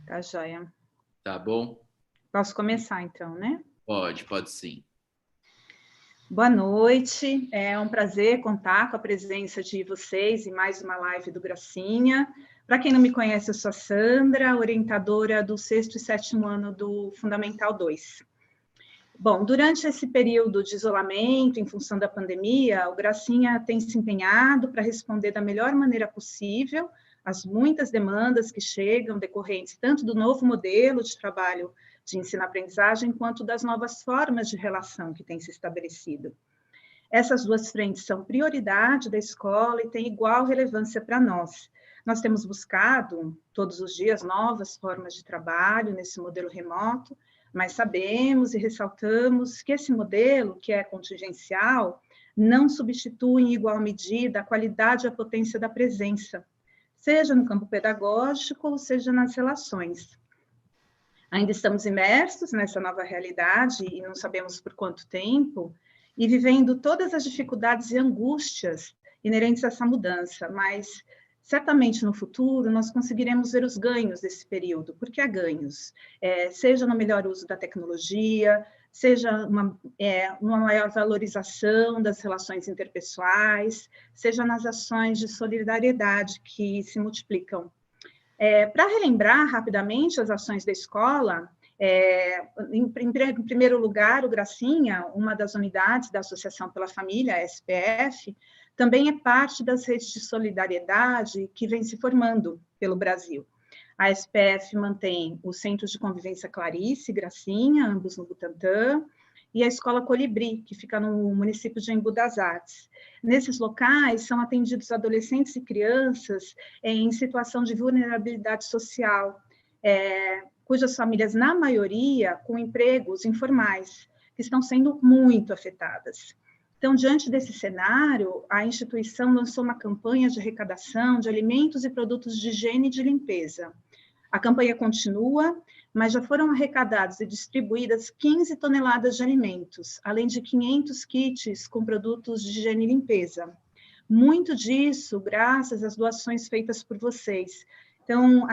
Tá, joia. Tá bom? Posso começar, então, né? Pode sim. Boa noite, é um prazer contar com a presença de vocês em mais uma live do Gracinha. Para quem não me conhece, eu sou a Sandra, orientadora do 6º e 7º ano do Fundamental 2. Bom, durante esse período de isolamento, em função da pandemia, o Gracinha tem se empenhado para responder da melhor maneira possível às muitas demandas que chegam decorrentes tanto do novo modelo de trabalho de ensino-aprendizagem, quanto das novas formas de relação que têm se estabelecido. Essas duas frentes são prioridade da escola e têm igual relevância para nós. Nós temos buscado, todos os dias, novas formas de trabalho nesse modelo remoto, mas sabemos e ressaltamos que esse modelo, que é contingencial, não substitui em igual medida a qualidade e a potência da presença, seja no campo pedagógico, ou seja nas relações. Ainda estamos imersos nessa nova realidade e não sabemos por quanto tempo, e vivendo todas as dificuldades e angústias inerentes a essa mudança, mas certamente no futuro nós conseguiremos ver os ganhos desse período, porque há ganhos, seja no melhor uso da tecnologia, seja uma maior valorização das relações interpessoais, seja nas ações de solidariedade que se multiplicam. Para relembrar rapidamente as ações da escola, em primeiro lugar, o Gracinha, uma das unidades da Associação pela Família, a SPF, também é parte das redes de solidariedade que vem se formando pelo Brasil. A SPF mantém o Centro de Convivência Clarice e Gracinha, ambos no Butantã, e a Escola Colibri, que fica no município de Embu das Artes. Nesses locais são atendidos adolescentes e crianças em situação de vulnerabilidade social, cujas famílias, na maioria, com empregos informais, que estão sendo muito afetadas. Então, diante desse cenário, a instituição lançou uma campanha de arrecadação de alimentos e produtos de higiene e de limpeza. A campanha continua, mas já foram arrecadadas e distribuídas 15 toneladas de alimentos, além de 500 kits com produtos de higiene e limpeza. Muito disso graças às doações feitas por vocês. Então,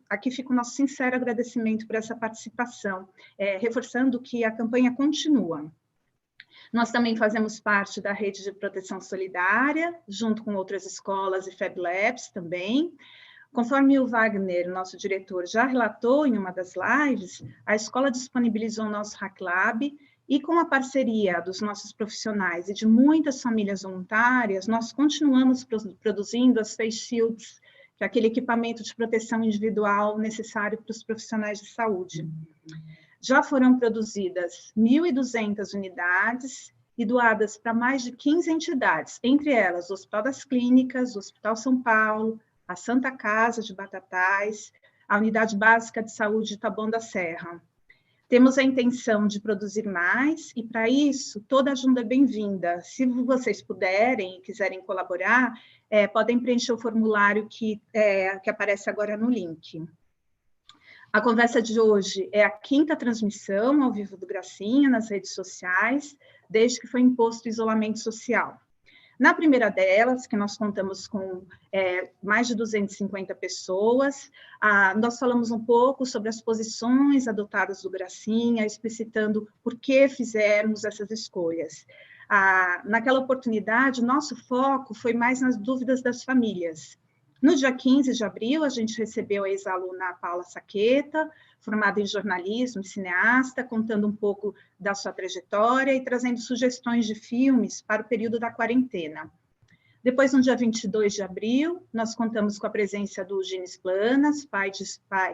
aqui fica o nosso sincero agradecimento por essa participação, reforçando que a campanha continua. Nós também fazemos parte da rede de proteção solidária, junto com outras escolas e Fab Labs também. Conforme o Wagner, nosso diretor, já relatou em uma das lives, a escola disponibilizou o nosso Hack Lab e com a parceria dos nossos profissionais e de muitas famílias voluntárias, nós continuamos produzindo as face shields, que é aquele equipamento de proteção individual necessário para os profissionais de saúde. Já foram produzidas 1.200 unidades e doadas para mais de 15 entidades, entre elas o Hospital das Clínicas, o Hospital São Paulo, a Santa Casa de Batatais, a Unidade Básica de Saúde de Taboão da Serra. Temos a intenção de produzir mais e, para isso, toda ajuda é bem-vinda. Se vocês puderem e quiserem colaborar, podem preencher o formulário que aparece agora no link. A conversa de hoje é a 5ª transmissão ao vivo do Gracinha nas redes sociais, desde que foi imposto o isolamento social. Na primeira delas, que nós contamos com mais de 250 pessoas, nós falamos um pouco sobre as posições adotadas do Gracinha, explicitando por que fizermos essas escolhas. Naquela oportunidade, nosso foco foi mais nas dúvidas das famílias. No dia 15 de abril, a gente recebeu a ex-aluna Paula Saqueta, formada em jornalismo e cineasta, contando um pouco da sua trajetória e trazendo sugestões de filmes para o período da quarentena. Depois, no dia 22 de abril, nós contamos com a presença do Gines Planas,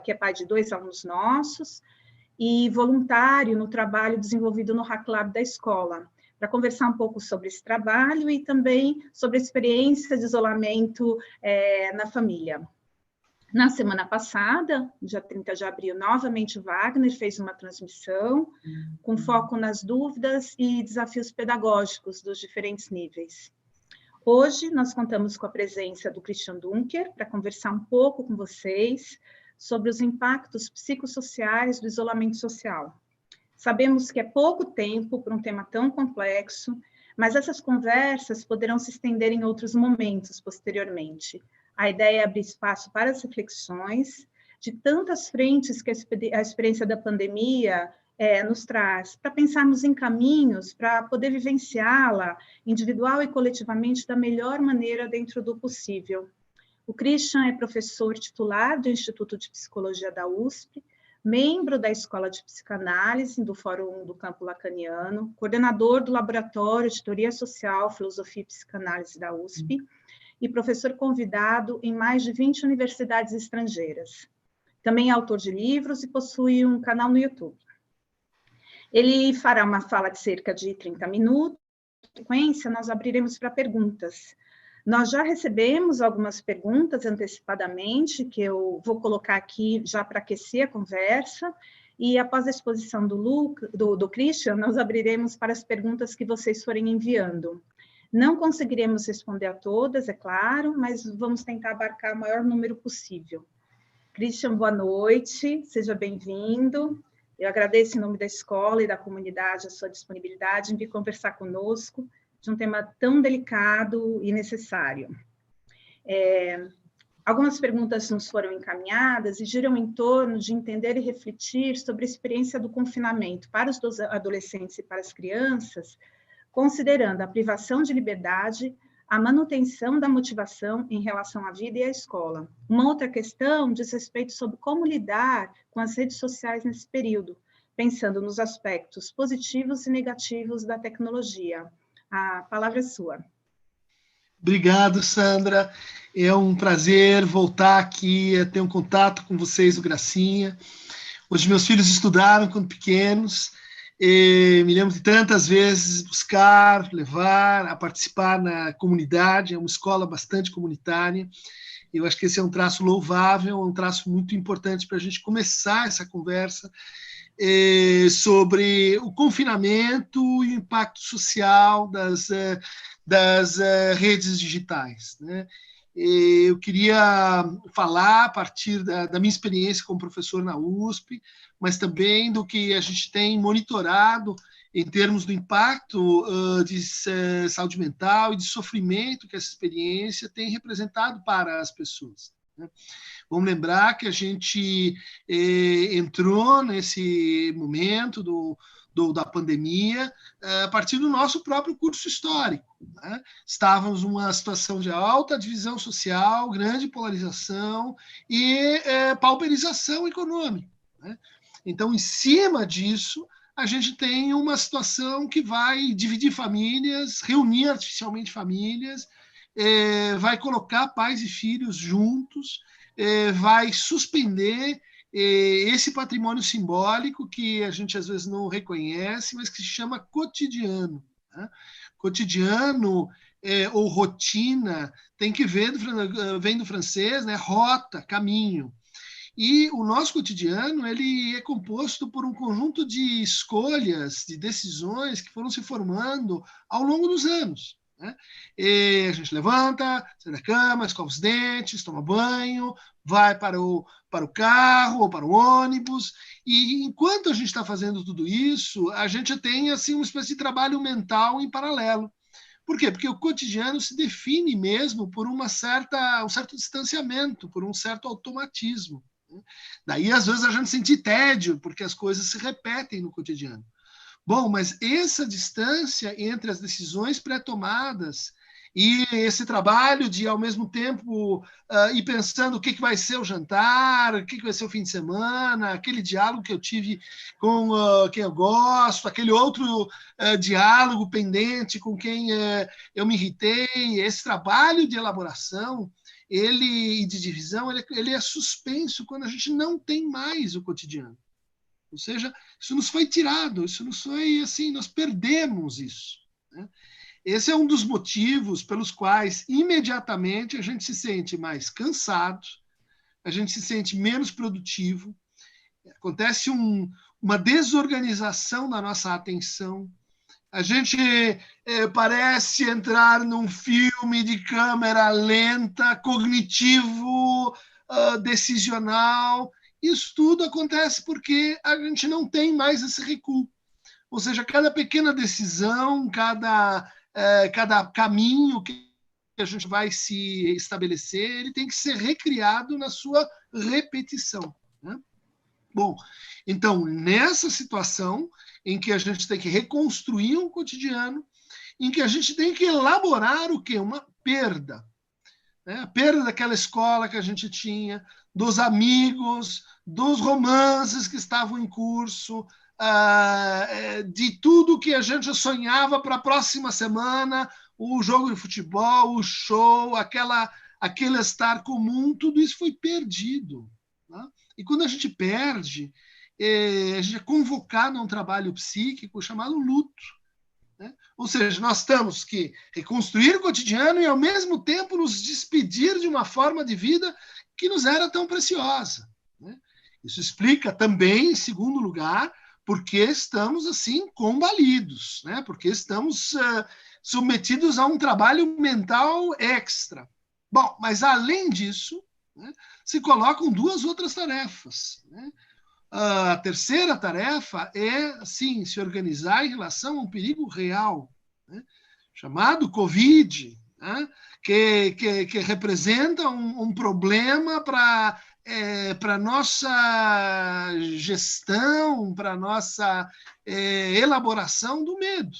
que é pai de 2 alunos nossos, e voluntário no trabalho desenvolvido no Hack Lab da escola, para conversar um pouco sobre esse trabalho e também sobre a experiência de isolamento na família. Na semana passada, dia 30 de abril, novamente o Wagner fez uma transmissão com foco nas dúvidas e desafios pedagógicos dos diferentes níveis. Hoje, nós contamos com a presença do Christian Dunker para conversar um pouco com vocês sobre os impactos psicossociais do isolamento social. Sabemos que é pouco tempo para um tema tão complexo, mas essas conversas poderão se estender em outros momentos posteriormente. A ideia é abrir espaço para as reflexões, de tantas frentes que a experiência da pandemia nos traz, para pensarmos em caminhos para poder vivenciá-la, individual e coletivamente, da melhor maneira dentro do possível. O Christian é professor titular do Instituto de Psicologia da USP, membro da Escola de Psicanálise do Fórum do Campo Lacaniano, coordenador do Laboratório de Teoria Social, Filosofia e Psicanálise da USP, e professor convidado em mais de 20 universidades estrangeiras. Também é autor de livros e possui um canal no YouTube. Ele fará uma fala de cerca de 30 minutos. Na sequência, nós abriremos para perguntas. Nós já recebemos algumas perguntas antecipadamente, que eu vou colocar aqui já para aquecer a conversa, e após a exposição do Christian, nós abriremos para as perguntas que vocês forem enviando. Não conseguiremos responder a todas, é claro, mas vamos tentar abarcar o maior número possível. Christian, boa noite, seja bem-vindo. Eu agradeço em nome da escola e da comunidade a sua disponibilidade em vir conversar conosco de um tema tão delicado e necessário. Algumas perguntas nos foram encaminhadas e giram em torno de entender e refletir sobre a experiência do confinamento para os adolescentes e para as crianças, considerando a privação de liberdade, a manutenção da motivação em relação à vida e à escola. Uma outra questão diz respeito sobre como lidar com as redes sociais nesse período, pensando nos aspectos positivos e negativos da tecnologia. A palavra é sua. Obrigado, Sandra. É um prazer voltar aqui a ter um contato com vocês do Gracinha. Hoje meus filhos estudaram quando pequenos. Me lembro de tantas vezes buscar, levar, a participar na comunidade. É uma escola bastante comunitária. Eu acho que esse é um traço louvável, é um traço muito importante para a gente começar essa conversa sobre o confinamento e o impacto social das redes digitais, né? Eu queria falar a partir da minha experiência como professor na USP, mas também do que a gente tem monitorado em termos do impacto de saúde mental e de sofrimento que essa experiência tem representado para as pessoas, né? Vamos lembrar que a gente entrou nesse momento da pandemia a partir do nosso próprio curso histórico, né? Estávamos numa situação de alta divisão social, grande polarização e pauperização econômica, né? Então, em cima disso, a gente tem uma situação que vai dividir famílias, reunir artificialmente famílias, vai colocar pais e filhos juntos, vai suspender esse patrimônio simbólico que a gente às vezes não reconhece, mas que se chama cotidiano, né? Cotidiano ou rotina tem que ver, vem do francês, né? Rota, caminho. E o nosso cotidiano ele é composto por um conjunto de escolhas, de decisões que foram se formando ao longo dos anos, né? E a gente levanta, sai da cama, escova os dentes, toma banho, vai para o carro ou para o ônibus, e enquanto a gente está fazendo tudo isso, a gente tem assim, uma espécie de trabalho mental em paralelo. Por quê? Porque o cotidiano se define mesmo por um certo distanciamento, por um certo automatismo, né? Daí, às vezes, a gente sente tédio, porque as coisas se repetem no cotidiano. Bom, mas essa distância entre as decisões pré-tomadas e esse trabalho de, ao mesmo tempo, ir pensando o que vai ser o jantar, o que vai ser o fim de semana, aquele diálogo que eu tive com quem eu gosto, aquele outro diálogo pendente com quem eu me irritei, esse trabalho de elaboração e de divisão, ele é suspenso quando a gente não tem mais o cotidiano. Ou seja, isso nos foi tirado, isso nos foi assim, nós perdemos isso, né? Esse é um dos motivos pelos quais imediatamente a gente se sente mais cansado, a gente se sente menos produtivo, acontece uma desorganização da nossa atenção, a gente parece entrar num filme de câmera lenta, cognitivo, decisional. Isso tudo acontece porque a gente não tem mais esse recuo. Ou seja, cada pequena decisão, cada caminho que a gente vai se estabelecer, ele tem que ser recriado na sua repetição, né? Bom, então, nessa situação em que a gente tem que reconstruir um cotidiano, em que a gente tem que elaborar o quê? Uma perda. Né? A perda daquela escola que a gente tinha, dos amigos, dos romances que estavam em curso, de tudo que a gente sonhava para a próxima semana, o jogo de futebol, o show, aquele estar comum, tudo isso foi perdido. Né? E quando a gente perde, a gente é convocado a um trabalho psíquico chamado luto. Né? Ou seja, nós temos que reconstruir o cotidiano e, ao mesmo tempo, nos despedir de uma forma de vida que nos era tão preciosa. Né? Isso explica também, em segundo lugar, porque estamos, assim, combalidos, né? Porque estamos submetidos a um trabalho mental extra. Bom, mas, além disso, né, se colocam duas outras tarefas, né? A terceira tarefa é, assim, se organizar em relação a um perigo real, né, chamado Covid, né, que representa um problema para a nossa gestão, para a nossa elaboração do medo.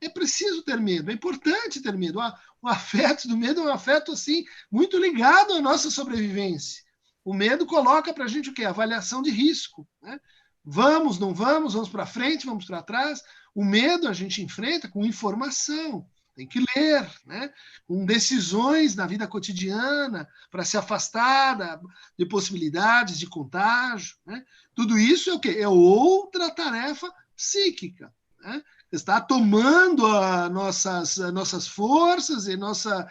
É preciso ter medo, é importante ter medo. O afeto do medo é um afeto assim, muito ligado à nossa sobrevivência. O medo coloca para a gente o quê? Avaliação de risco. Né? Vamos, não vamos, vamos para frente, vamos para trás. O medo a gente enfrenta com informação, tem que ler, né? Com decisões na vida cotidiana para se afastar de possibilidades de contágio. Né? Tudo isso é o quê? É outra tarefa psíquica. Né? Está tomando nossas forças e nossas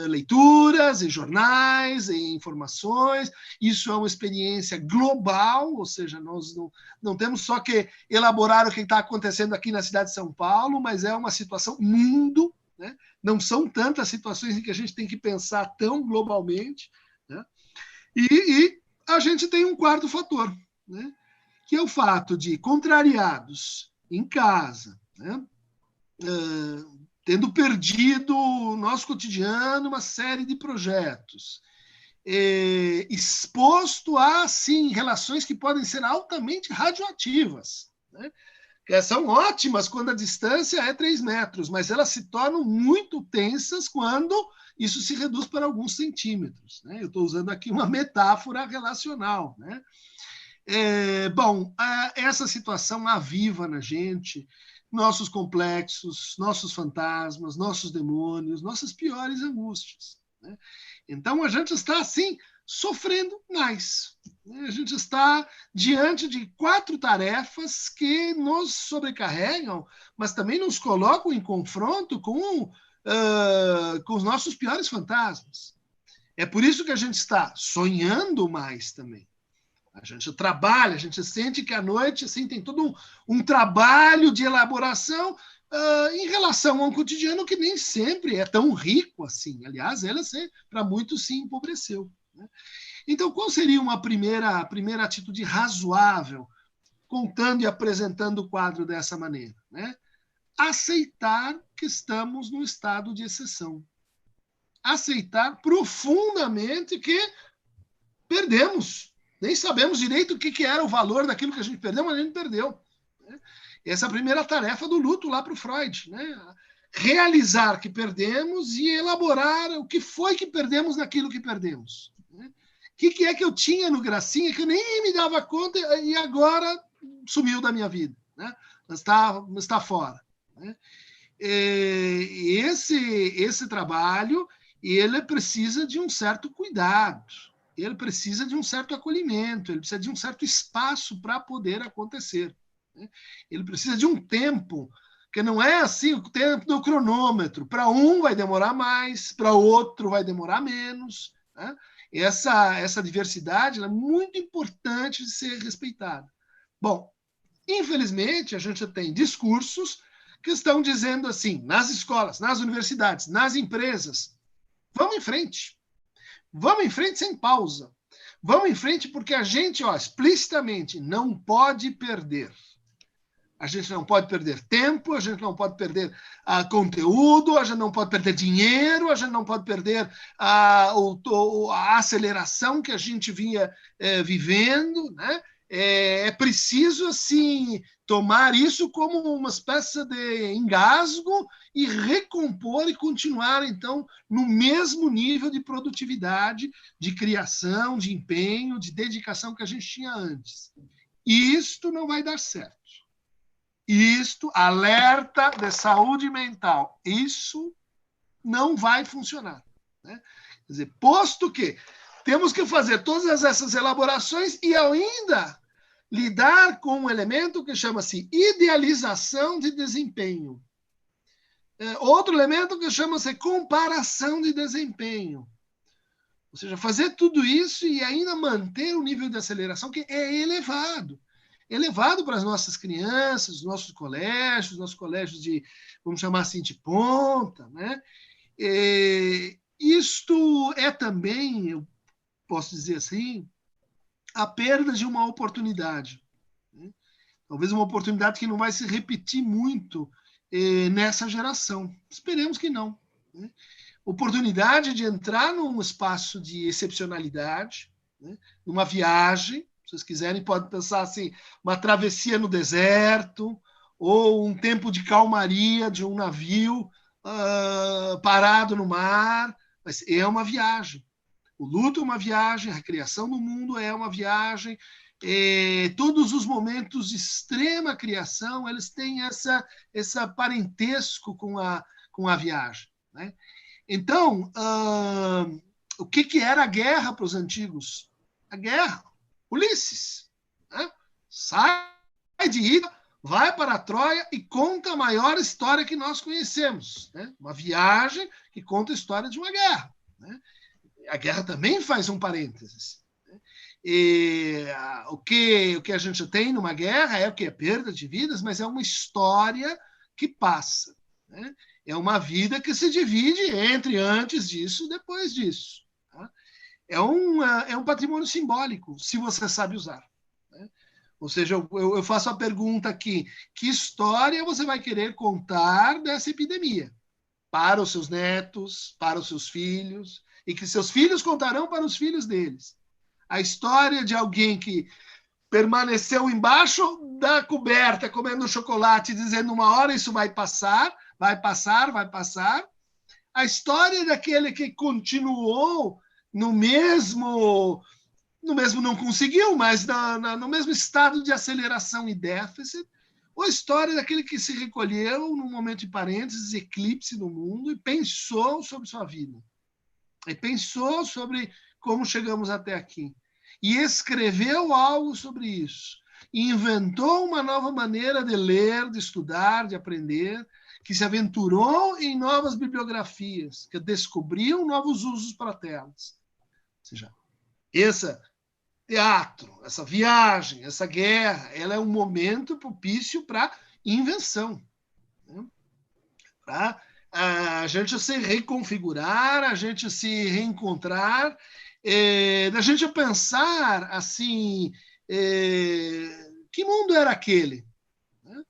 leituras e jornais e informações. Isso é uma experiência global, ou seja, nós não temos só que elaborar o que está acontecendo aqui na cidade de São Paulo, mas é uma situação mundo, né? Não são tantas situações em que a gente tem que pensar tão globalmente, né? E a gente tem um quarto fator, né? Que é o fato de, contrariados em casa, né, tendo perdido o nosso cotidiano, uma série de projetos, exposto a, sim, relações que podem ser altamente radioativas, né, que são ótimas quando a distância é 3 metros, mas elas se tornam muito tensas quando isso se reduz para alguns centímetros. Né? Eu estou usando aqui uma metáfora relacional, né? Bom, essa situação aviva na gente nossos complexos, nossos fantasmas, nossos demônios, nossas piores angústias. Né? Então, a gente está, assim, sofrendo mais. Né? A gente está diante de 4 tarefas que nos sobrecarregam, mas também nos colocam em confronto com os nossos piores fantasmas. É por isso que a gente está sonhando mais também. A gente trabalha, a gente sente que à noite assim, tem todo um trabalho de elaboração em relação a um cotidiano que nem sempre é tão rico assim. Aliás, ele, para muitos, se empobreceu. Né? Então, qual seria uma primeira atitude razoável, contando e apresentando o quadro dessa maneira? Né? Aceitar que estamos num estado de exceção. Aceitar profundamente que perdemos. Nem sabemos direito o que era o valor daquilo que a gente perdeu, mas a gente perdeu. Né? Essa é a primeira tarefa do luto lá para o Freud. Né? Realizar que perdemos e elaborar o que foi que perdemos naquilo que perdemos. Né? O que é que eu tinha no Gracinha que eu nem me dava conta e agora sumiu da minha vida. Né? Está fora. Né? Esse trabalho ele precisa de um certo cuidado. Ele precisa de um certo acolhimento, ele precisa de um certo espaço para poder acontecer. Né? Ele precisa de um tempo, que não é assim o tempo do cronômetro. Para um vai demorar mais, para outro vai demorar menos. Né? Essa diversidade é muito importante de ser respeitada. Bom, infelizmente, a gente tem discursos que estão dizendo assim, nas escolas, nas universidades, nas empresas, vamos em frente. Vamos em frente sem pausa. Vamos em frente porque a gente, explicitamente, não pode perder. A gente não pode perder tempo, a gente não pode perder conteúdo, a gente não pode perder dinheiro, a gente não pode perder a aceleração que a gente vinha vivendo, né? É preciso, assim, tomar isso como uma espécie de engasgo e recompor e continuar, então, no mesmo nível de produtividade, de criação, de empenho, de dedicação que a gente tinha antes. E isto não vai dar certo. Isto, alerta de saúde mental, isso não vai funcionar, né? Quer dizer, posto que temos que fazer todas essas elaborações e ainda lidar com um elemento que chama-se idealização de desempenho. Outro elemento que chama-se comparação de desempenho. Ou seja, fazer tudo isso e ainda manter o nível de aceleração que é elevado. Elevado para as nossas crianças, nossos colégios de, vamos chamar assim, de ponta, né? Isto é também, eu posso dizer assim, a perda de uma oportunidade, né? Talvez uma oportunidade que não vai se repetir muito nessa geração. Esperemos que não, né? Oportunidade de entrar num espaço de excepcionalidade, né? Numa viagem. Se vocês quiserem, podem pensar assim, uma travessia no deserto, ou um tempo de calmaria de um navio parado no mar. Mas é uma viagem. O luto é uma viagem, a recriação do mundo é uma viagem. Todos os momentos de extrema criação, eles têm esse parentesco com a viagem, né? Então, o que era a guerra para os antigos? A guerra. Ulisses, né? Sai de Ida, vai para Troia e conta a maior história que nós conhecemos, né? Uma viagem que conta a história de uma guerra, né? A guerra também faz um parênteses, né? O que a gente tem numa guerra é o que? Perda de vidas, mas é uma história que passa, né? É uma vida que se divide entre antes disso e depois disso. Tá? É um patrimônio simbólico, se você sabe usar, né? Ou seja, eu faço a pergunta aqui, que história você vai querer contar dessa epidemia? Para os seus netos, para os seus filhos, e que seus filhos contarão para os filhos deles. A história de alguém que permaneceu embaixo da coberta, comendo chocolate, dizendo uma hora isso vai passar, vai passar, vai passar. A história daquele que continuou no mesmo não conseguiu, mas no mesmo estado de aceleração e déficit, ou a história daquele que se recolheu num momento de parênteses, eclipse no mundo, e pensou sobre sua vida. E pensou sobre como chegamos até aqui. E escreveu algo sobre isso. E inventou uma nova maneira de ler, de estudar, de aprender, que se aventurou em novas bibliografias, que descobriu novos usos para telas. Ou seja, esse teatro, essa viagem, essa guerra, ela é um momento propício para invenção, né? Para a gente se reconfigurar, a gente se reencontrar, da gente pensar assim, que mundo era aquele? Né?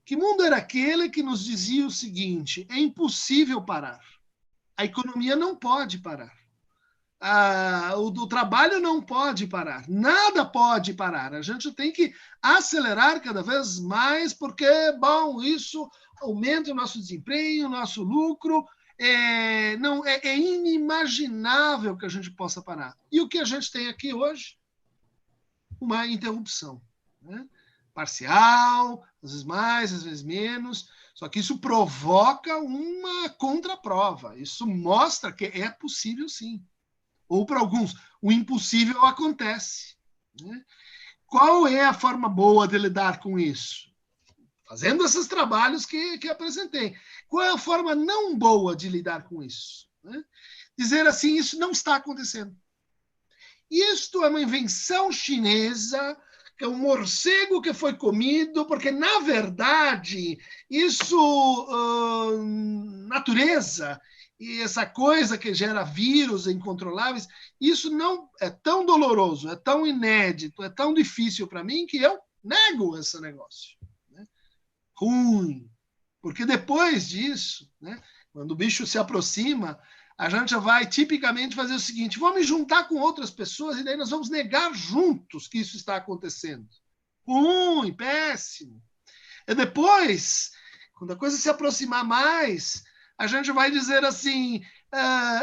Que mundo era aquele que nos dizia o seguinte: é impossível parar, a economia não pode parar. O trabalho não pode parar, nada pode parar. A gente tem que acelerar cada vez mais, porque, bom, isso aumenta o nosso desempenho, o nosso lucro. É inimaginável que a gente possa parar. E o que a gente tem aqui hoje? Uma interrupção, né? Parcial, às vezes mais, às vezes menos. Só que isso provoca uma contraprova. Isso mostra que é possível, sim. Ou para alguns, o impossível acontece, né? Qual é a forma boa de lidar com isso? Fazendo esses trabalhos que apresentei. Qual é a forma não boa de lidar com isso? Né? Dizer assim, isso não está acontecendo. Isto é uma invenção chinesa, que é um morcego que foi comido, porque, na verdade, isso, natureza, e essa coisa que gera vírus incontroláveis, isso não é tão doloroso, é tão inédito, é tão difícil para mim que eu nego esse negócio, né? ruim. Porque depois disso, né, quando o bicho se aproxima, a gente vai tipicamente fazer o seguinte: vamos me juntar com outras pessoas e daí nós vamos negar juntos que isso está acontecendo. Ruim, péssimo. E depois, quando a coisa se aproximar mais, a gente vai dizer assim: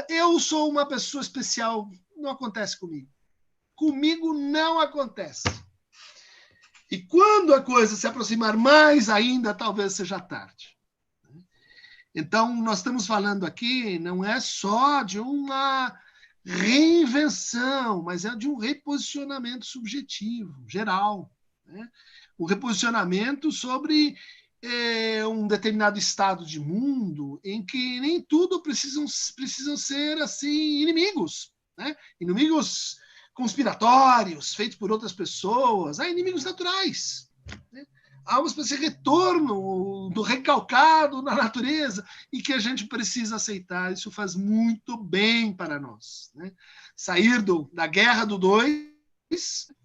eu sou uma pessoa especial, não acontece comigo. Comigo não acontece. E quando a coisa se aproximar mais ainda, talvez seja tarde. Então, nós estamos falando aqui, não é só de uma reinvenção, mas é de um reposicionamento subjetivo, geral. Né? Um reposicionamento sobre um determinado estado de mundo em que nem tudo precisam ser assim inimigos. Né? Inimigos conspiratórios, feitos por outras pessoas, há inimigos naturais. Né? Há uma espécie de retorno do recalcado na natureza e que a gente precisa aceitar. Isso faz muito bem para nós. Né? Sair da guerra do 2,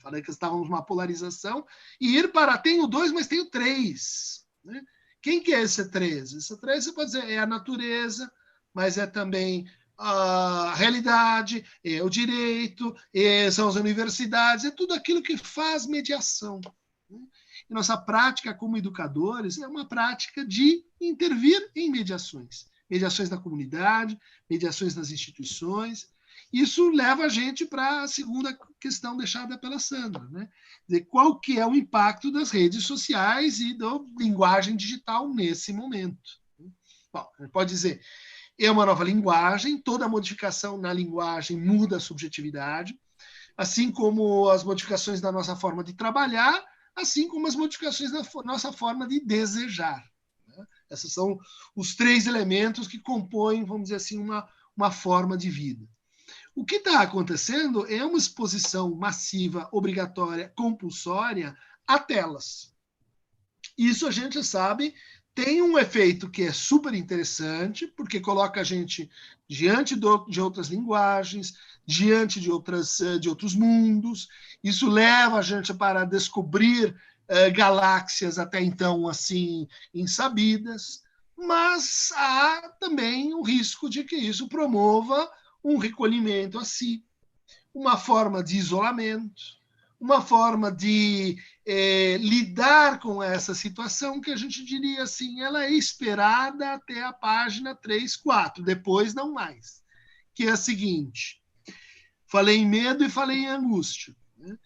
falei que estávamos numa polarização, e ir para tem o 2, mas tem o 3. Né? Quem que é esse 3? Esse 3 você pode dizer é a natureza, mas é também a realidade, é o direito, são as universidades, é tudo aquilo que faz mediação. Né? E nossa prática como educadores é uma prática de intervir em mediações. Mediações na comunidade, mediações nas instituições. Isso leva a gente para a segunda questão deixada pela Sandra. Né? Qual que é o impacto das redes sociais e da linguagem digital nesse momento? Bom, a gente pode dizer, é uma nova linguagem, toda modificação na linguagem muda a subjetividade, assim como as modificações da nossa forma de trabalhar, assim como as modificações da nossa forma de desejar. Né? Esses são os 3 elementos que compõem, vamos dizer assim, uma forma de vida. O que está acontecendo é uma exposição massiva, obrigatória, compulsória a telas. Isso a gente sabe tem um efeito que é super interessante, porque coloca a gente diante de outras linguagens, diante de outros mundos. Isso leva a gente para descobrir galáxias até então assim insabidas, mas há também o risco de que isso promova um recolhimento a si, uma forma de isolamento, uma forma de lidar com essa situação que a gente diria assim, ela é esperada até a página 3, 4, depois não mais. Que é a seguinte, falei em medo e falei em angústia. Né?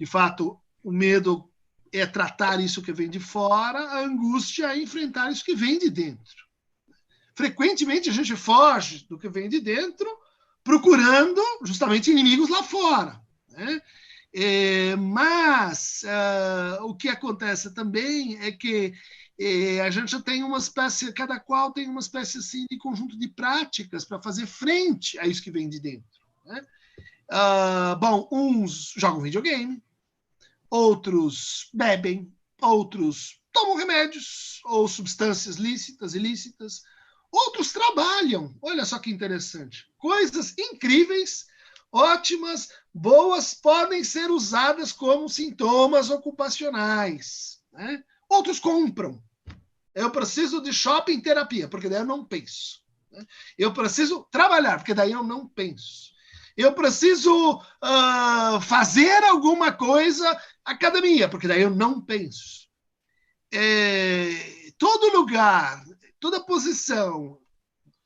De fato, o medo é tratar isso que vem de fora, a angústia é enfrentar isso que vem de dentro. Frequentemente a gente foge do que vem de dentro, procurando justamente inimigos lá fora. Né? Mas o que acontece também é que a gente tem uma espécie, cada qual tem uma espécie assim, de conjunto de práticas para fazer frente a isso que vem de dentro. Né? Bom, uns jogam videogame, outros bebem, outros tomam remédios ou substâncias lícitas, ilícitas, outros trabalham. Olha só que interessante. Coisas incríveis, ótimas, boas, podem ser usadas como sintomas ocupacionais. Né? Outros compram. Eu preciso de shopping terapia, porque daí eu não penso. Né? Eu preciso trabalhar, porque daí eu não penso. Eu preciso fazer alguma coisa, academia, porque daí eu não penso. Todo lugar, toda posição,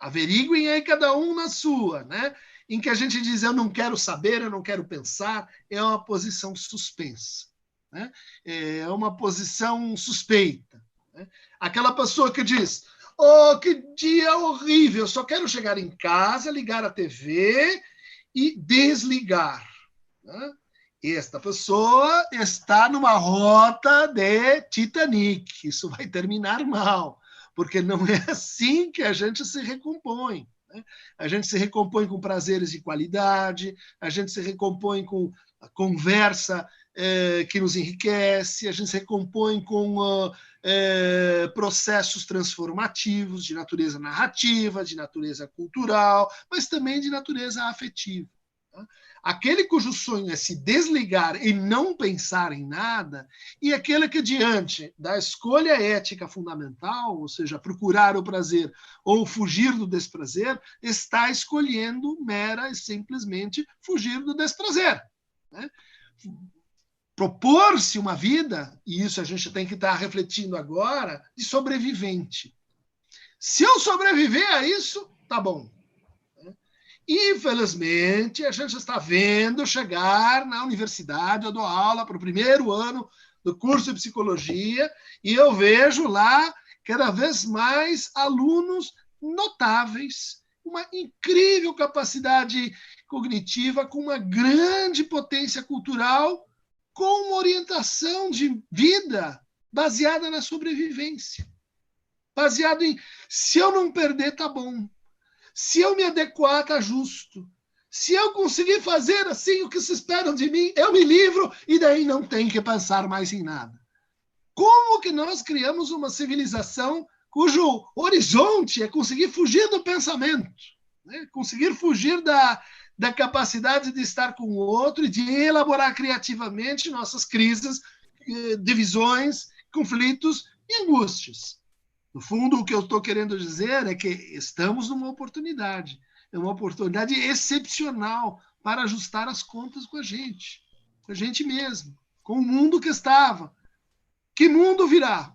averiguem aí cada um na sua, né? Em que a gente diz eu não quero saber, eu não quero pensar, é uma posição suspensa. Né? É uma posição suspeita. Né? Aquela pessoa que diz, oh, que dia horrível, eu só quero chegar em casa, ligar a TV e desligar. Né? Esta pessoa está numa rota de Titanic. Isso vai terminar mal, porque não é assim que a gente se recompõe. Né? A gente se recompõe com prazeres de qualidade, a gente se recompõe com a conversa que nos enriquece, a gente se recompõe com processos transformativos de natureza narrativa, de natureza cultural, mas também de natureza afetiva. Aquele cujo sonho é se desligar e não pensar em nada, e aquele que, diante da escolha ética fundamental, ou seja, procurar o prazer ou fugir do desprazer, está escolhendo mera e simplesmente fugir do desprazer, né? Propor-se uma vida, e isso a gente tem que estar refletindo agora, de sobrevivente. Se eu sobreviver a isso, tá bom. Infelizmente, a gente está vendo chegar na universidade, eu dou aula para o primeiro ano do curso de psicologia, e eu vejo lá cada vez mais alunos notáveis, uma incrível capacidade cognitiva, com uma grande potência cultural, com uma orientação de vida baseada na sobrevivência. Baseado em, se eu não perder, tá bom. Se eu me adequar, tá justo. Se eu conseguir fazer assim o que se esperam de mim, eu me livro e daí não tem que pensar mais em nada. Como que nós criamos uma civilização cujo horizonte é conseguir fugir do pensamento, né? Conseguir fugir da capacidade de estar com o outro e de elaborar criativamente nossas crises, divisões, conflitos e angústias. No fundo, o que eu estou querendo dizer é que estamos numa oportunidade. É uma oportunidade excepcional para ajustar as contas com a gente mesmo, com o mundo que estava. Que mundo virá?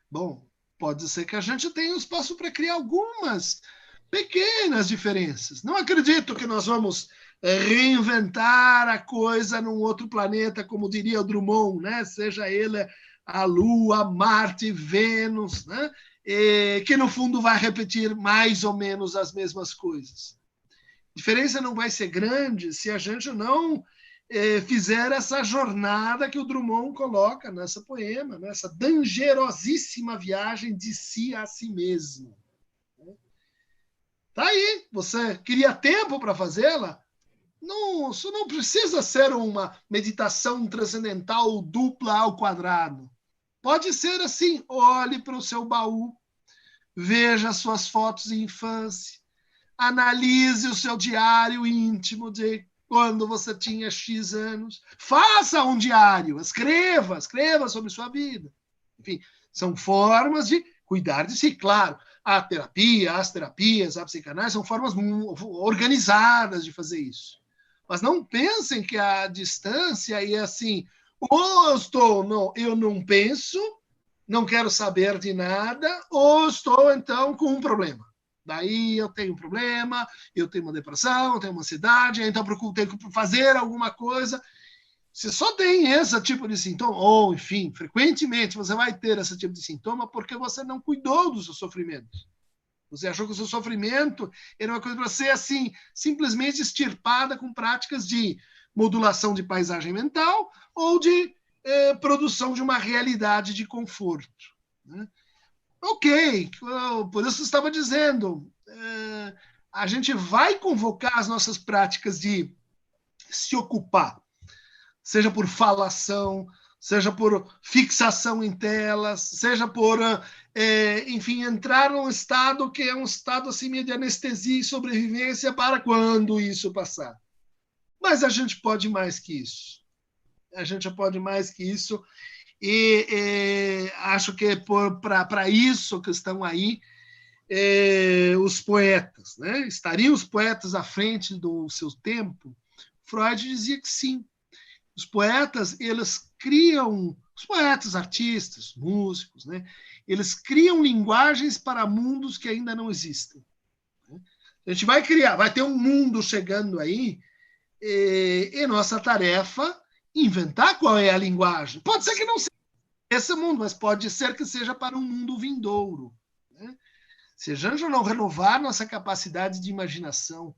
Bom, pode ser que a gente tenha espaço para criar algumas pequenas diferenças. Não acredito que nós vamos reinventar a coisa num outro planeta, como diria o Drummond, né? Seja ele a Lua, Marte, Vênus, né? Que no fundo vai repetir mais ou menos as mesmas coisas. A diferença não vai ser grande se a gente não fizer essa jornada que o Drummond coloca nessa poema, nessa dangerosíssima viagem de si a si mesmo. Tá aí, você queria tempo para fazê-la? Não, isso não precisa ser uma meditação transcendental dupla ao quadrado. Pode ser assim, olhe para o seu baú, veja suas fotos de infância, analise o seu diário íntimo de quando você tinha X anos, faça um diário, escreva sobre sua vida. Enfim, são formas de cuidar de si, claro. A terapia, as terapias, a psicanálise são formas organizadas de fazer isso. Mas não pensem que a distância é assim, ou eu não penso, não quero saber de nada, ou estou, então, com um problema. Daí eu tenho um problema, eu tenho uma depressão, eu tenho uma ansiedade, então eu tenho que fazer alguma coisa. Você só tem esse tipo de sintoma, ou, enfim, frequentemente você vai ter esse tipo de sintoma porque você não cuidou do seu sofrimento. Você achou que o seu sofrimento era uma coisa para ser, assim, simplesmente extirpada com práticas de modulação de paisagem mental ou de produção de uma realidade de conforto, né? Ok, por isso eu estava dizendo, a gente vai convocar as nossas práticas de se ocupar, seja por falação, seja por fixação em telas, seja por, enfim, entrar num estado que é um estado assim, meio de anestesia e sobrevivência para quando isso passar. Mas a gente pode mais que isso. A gente pode mais que isso. E acho que é para isso que estão aí os poetas, né? Estariam os poetas à frente do seu tempo? Freud dizia que sim. Os poetas, eles criam, os poetas, artistas, músicos, né? Eles criam linguagens para mundos que ainda não existem. A gente vai criar, vai ter um mundo chegando aí, e nossa tarefa inventar qual é a linguagem. Pode ser que não seja esse mundo, mas pode ser que seja para um mundo vindouro, né? Se a gente não renovar nossa capacidade de imaginação,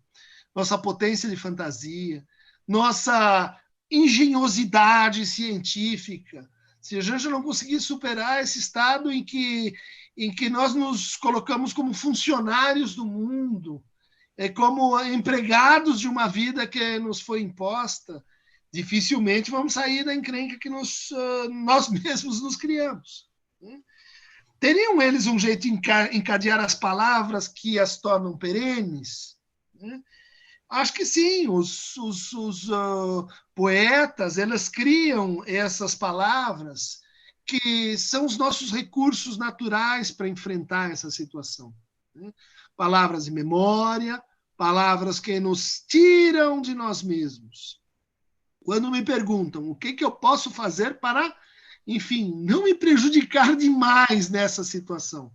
nossa potência de fantasia, nossa engenhosidade científica, se a gente não conseguir superar esse estado em que nós nos colocamos como funcionários do mundo, como empregados de uma vida que nos foi imposta, dificilmente vamos sair da encrenca que nós mesmos nos criamos, né? Teriam eles um jeito de encadear as palavras que as tornam perenes, né? Acho que sim, os poetas, eles criam essas palavras que são os nossos recursos naturais para enfrentar essa situação, né? Palavras de memória, palavras que nos tiram de nós mesmos. Quando me perguntam o que eu posso fazer para, enfim, não me prejudicar demais nessa situação.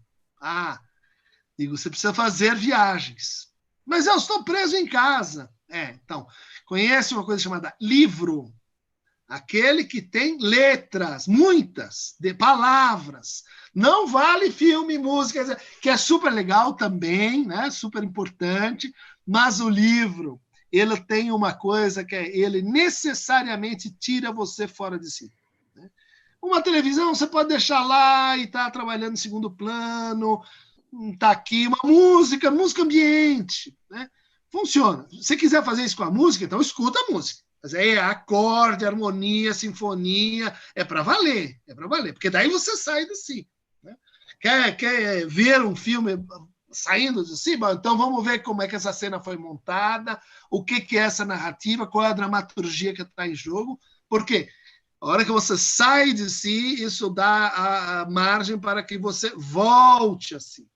Digo, você precisa fazer viagens. Mas eu estou preso em casa. Então, conhece uma coisa chamada livro? Aquele que tem letras, muitas, de palavras. Não vale filme, música, que é super legal também, né? Super importante, mas o livro, ele tem uma coisa que ele necessariamente tira você fora de si. Né? Uma televisão, você pode deixar lá e estar trabalhando em segundo plano, está aqui, uma música ambiente, né? Funciona. Se você quiser fazer isso com a música, então escuta a música. Mas acorde, harmonia, sinfonia, é para valer, porque daí você sai de si. Né? Quer ver um filme saindo de si? Bom, então vamos ver como é que essa cena foi montada, o que é essa narrativa, qual é a dramaturgia que está em jogo, porque a hora que você sai de si, isso dá a margem para que você volte a si.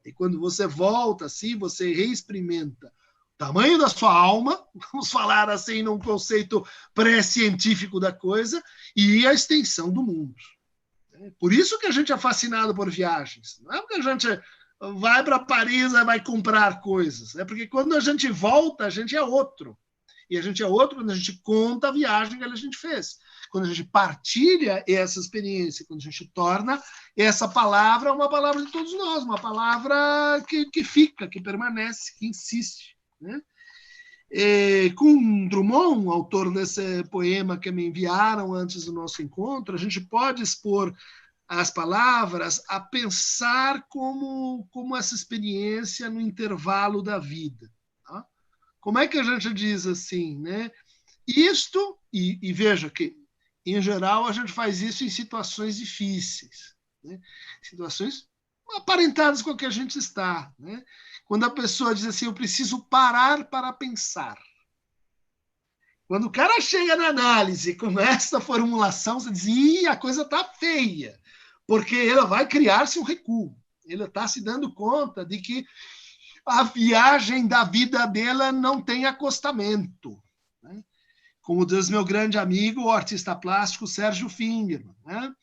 E quando você volta a si, você reexperimenta o tamanho da sua alma, vamos falar assim num conceito pré-científico da coisa, e a extensão do mundo. Por isso que a gente é fascinado por viagens. Não é porque a gente vai para Paris e vai comprar coisas. É porque quando a gente volta, a gente é outro. E a gente é outro quando a gente conta a viagem que a gente fez. Quando a gente partilha essa experiência, quando a gente torna essa palavra uma palavra de todos nós, uma palavra que fica, que permanece, que insiste. Né? Com Drummond, autor desse poema que me enviaram antes do nosso encontro, a gente pode expor as palavras a pensar como essa experiência no intervalo da vida. Tá? Como é que a gente diz assim, né? Isto, e veja que, em geral, a gente faz isso em situações difíceis, né? Situações aparentadas com a que a gente está. Né? Quando a pessoa diz assim, eu preciso parar para pensar. Quando o cara chega na análise com essa formulação, você diz, a coisa está feia, porque ela vai criar-se um recuo. Ele está se dando conta de que a viagem da vida dela não tem acostamento. Né? Como diz meu grande amigo, o artista plástico Sérgio Fingerman. Né?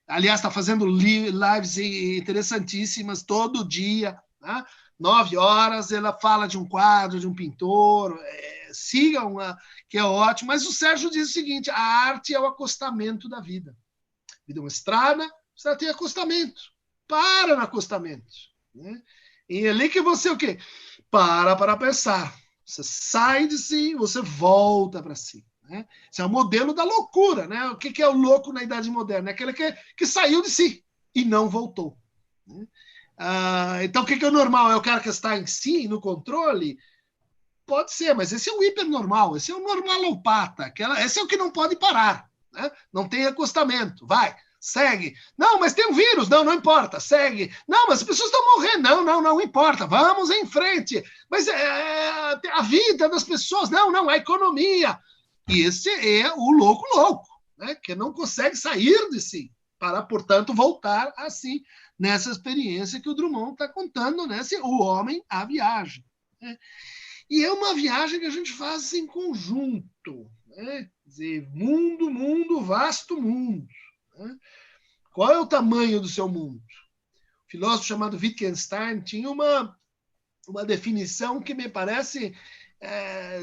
Aliás, está fazendo lives interessantíssimas todo dia. Né? 9 horas, ela fala de um quadro, de um pintor. Sigam, que é ótimo. Mas o Sérgio diz o seguinte, a arte é o acostamento da vida. A vida é uma estrada, você tem acostamento. Para no acostamento. Né? E é ali que você o quê? Para pensar. Você sai de si, você volta para si. Né? Esse é o modelo da loucura. Né? O que é o louco na Idade Moderna? É aquele que saiu de si e não voltou. Né? Então, o que é o normal? É o cara que está em si, no controle? Pode ser, mas esse é o hipernormal, esse é o normalopata, esse é o que não pode parar. Né? Não tem acostamento. Vai. Segue. Não, mas tem um vírus. Não, não importa. Segue. Não, mas as pessoas estão morrendo. Não importa. Vamos em frente. Mas a vida das pessoas. Não, a economia. E esse é o louco, né? Que não consegue sair de si para, portanto, voltar a si nessa experiência que o Drummond está contando, né? O homem, a viagem. Né? E é uma viagem que a gente faz em conjunto. Né? Quer dizer, mundo, vasto mundo. Né? Qual é o tamanho do seu mundo? O filósofo chamado Wittgenstein tinha uma definição que me parece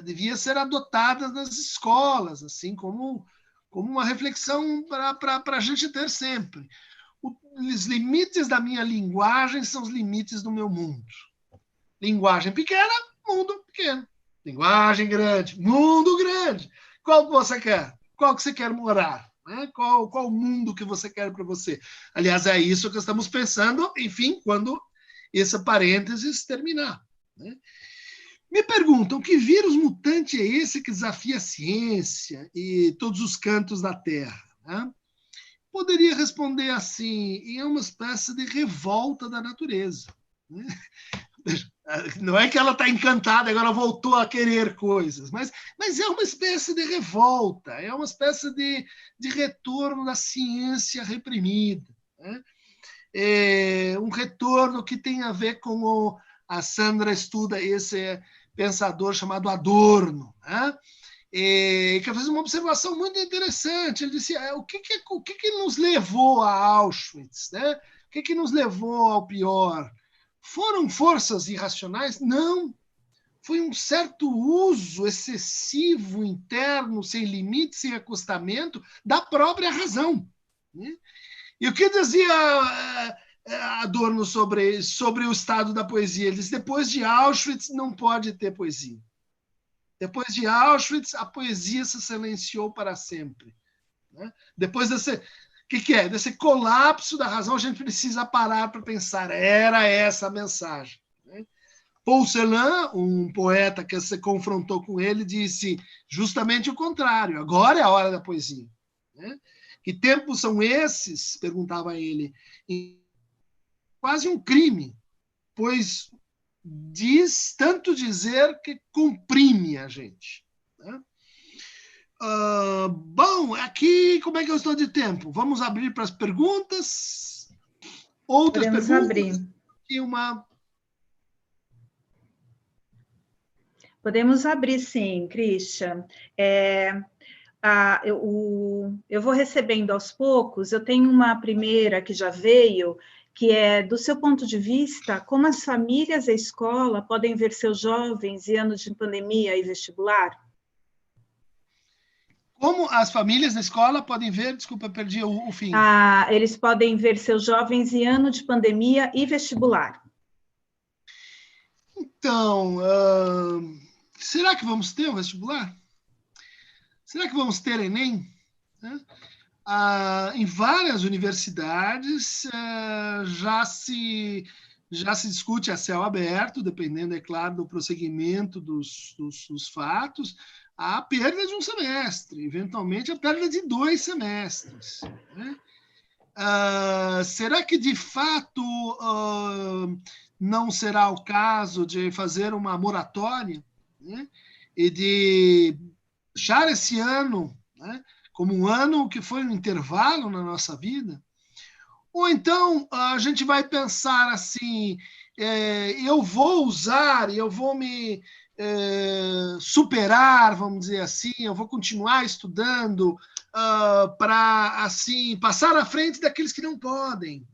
devia ser adotada nas escolas, assim como uma reflexão para a gente ter sempre. Os limites da minha linguagem são os limites do meu mundo. Linguagem pequena, mundo pequeno. Linguagem grande, mundo grande. Qual que você quer? Qual que você quer morar? Né? Qual o mundo que você quer para você? Aliás, é isso que estamos pensando, enfim, quando esse parênteses terminar. Né? Me perguntam, que vírus mutante é esse que desafia a ciência e todos os cantos da Terra? Né? Poderia responder assim, é uma espécie de revolta da natureza. Né? Não é que ela está encantada, agora voltou a querer coisas, mas é uma espécie de revolta, é uma espécie de retorno da ciência reprimida, né? É um retorno que tem a ver com a Sandra estuda esse pensador chamado Adorno, né? Que fez uma observação muito interessante. Ele disse: o que nos levou a Auschwitz, né? O que nos levou ao pior? Foram forças irracionais? Não. Foi um certo uso excessivo, interno, sem limite, sem acostamento, da própria razão, né? E o que dizia Adorno sobre o estado da poesia? Ele disse: depois de Auschwitz não pode ter poesia. Depois de Auschwitz, a poesia se silenciou para sempre, né? Depois desse... que é? Desse colapso da razão, a gente precisa parar para pensar. Era essa a mensagem, né? Paul Celan, um poeta que se confrontou com ele, disse justamente o contrário. Agora é a hora da poesia, né? Que tempos são esses? Perguntava ele. Quase um crime, pois diz tanto dizer que comprime a gente, né? Bom, aqui como é que eu estou de tempo? Vamos abrir para as perguntas? Outras Podemos perguntas? abrir. E uma... Podemos abrir, sim, Christian. Eu vou recebendo aos poucos. Eu tenho uma primeira que já veio, que é, do seu ponto de vista, como as famílias e a escola podem ver seus jovens em anos de pandemia e vestibular? Como as famílias da escola podem ver... Desculpa, perdi o fim. Eles podem ver seus jovens em ano de pandemia e vestibular. Então, será que vamos ter um vestibular? Será que vamos ter Enem? Em várias universidades já se discute a céu aberto, dependendo, é claro, do prosseguimento dos fatos, a perda de um semestre, eventualmente a perda de 2 semestres, né? Será que, de fato, não será o caso de fazer uma moratória, né? E de deixar esse ano, né, como um ano que foi um intervalo na nossa vida? Ou então a gente vai pensar assim: eu vou usar, eu vou me superar, vamos dizer assim, eu vou continuar estudando para assim passar à frente daqueles que não podem,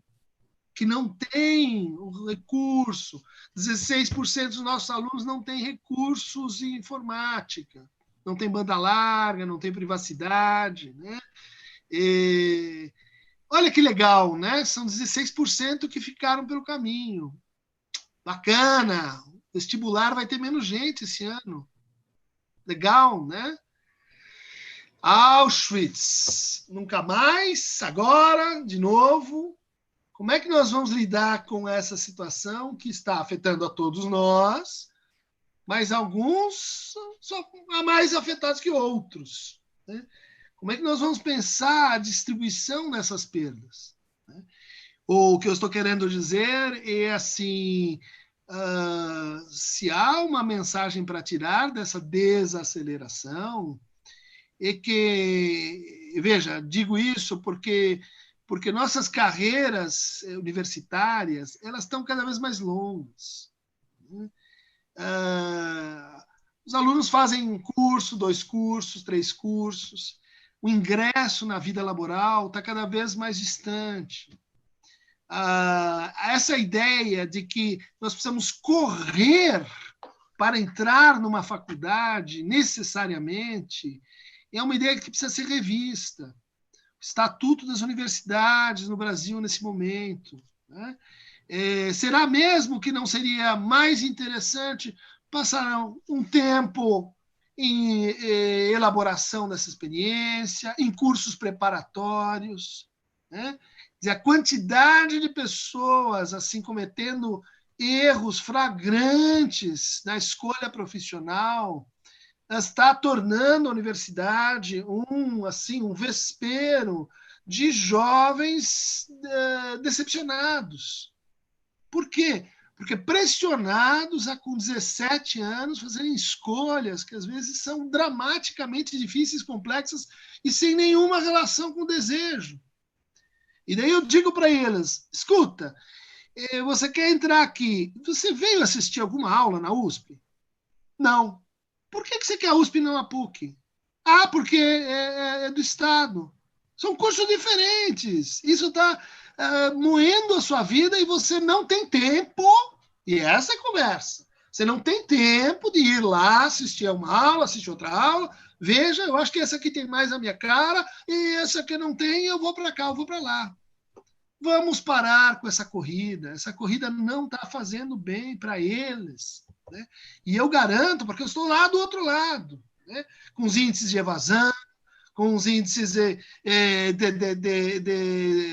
que não têm o recurso. 16% dos nossos alunos não têm recursos em informática, não tem banda larga, não tem privacidade, né? Olha que legal, né? São 16% que ficaram pelo caminho. Bacana. Vestibular vai ter menos gente esse ano. Legal, né? Auschwitz. Nunca mais. Agora, de novo. Como é que nós vamos lidar com essa situação que está afetando a todos nós, mas alguns são mais afetados que outros, né? Como é que nós vamos pensar a distribuição dessas perdas, né? O que eu estou querendo dizer é assim: se há uma mensagem para tirar dessa desaceleração, é que, veja, digo isso porque nossas carreiras universitárias elas estão cada vez mais longas, né? Os alunos fazem um curso, 2 cursos, 3 cursos. O ingresso na vida laboral está cada vez mais distante. Essa ideia de que nós precisamos correr para entrar numa faculdade necessariamente é uma ideia que precisa ser revista. O Estatuto das Universidades no Brasil nesse momento, né? Será mesmo que não seria mais interessante passar um tempo em elaboração dessa experiência, em cursos preparatórios, né? A quantidade de pessoas assim cometendo erros flagrantes na escolha profissional está tornando a universidade um vespeiro de jovens decepcionados. Por quê? Porque pressionados a, com 17 anos, fazerem escolhas que às vezes são dramaticamente difíceis, complexas e sem nenhuma relação com o desejo. E daí eu digo para eles, escuta, você quer entrar aqui, você veio assistir alguma aula na USP? Não. Por que você quer a USP e não a PUC? Ah, porque é do Estado. São cursos diferentes. Isso está moendo a sua vida e você não tem tempo, e essa é a conversa. Você não tem tempo de ir lá, assistir a uma aula, assistir outra aula. Veja, eu acho que essa aqui tem mais a minha cara, e essa aqui não tem, eu vou para cá, eu vou para lá. Vamos parar com essa corrida. Essa corrida não está fazendo bem para eles. Né? E eu garanto, porque eu estou lá do outro lado, né? Com os índices de evasão, com os índices de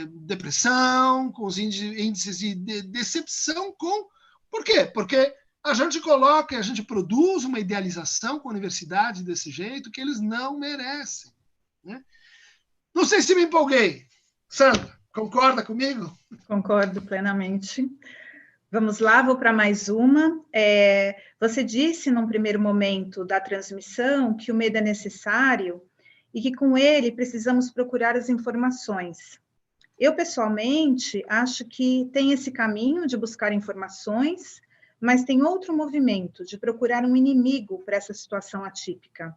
depressão, com os índices de decepção. Por quê? Porque a gente coloca, a gente produz uma idealização com a universidade desse jeito que eles não merecem. Né? Não sei se me empolguei. Sandra, concorda comigo? Concordo plenamente. Vamos lá, vou para mais uma. Você disse, num primeiro momento da transmissão, que o medo é necessário e que com ele precisamos procurar as informações. Eu, pessoalmente, acho que tem esse caminho de buscar informações, mas tem outro movimento de procurar um inimigo para essa situação atípica,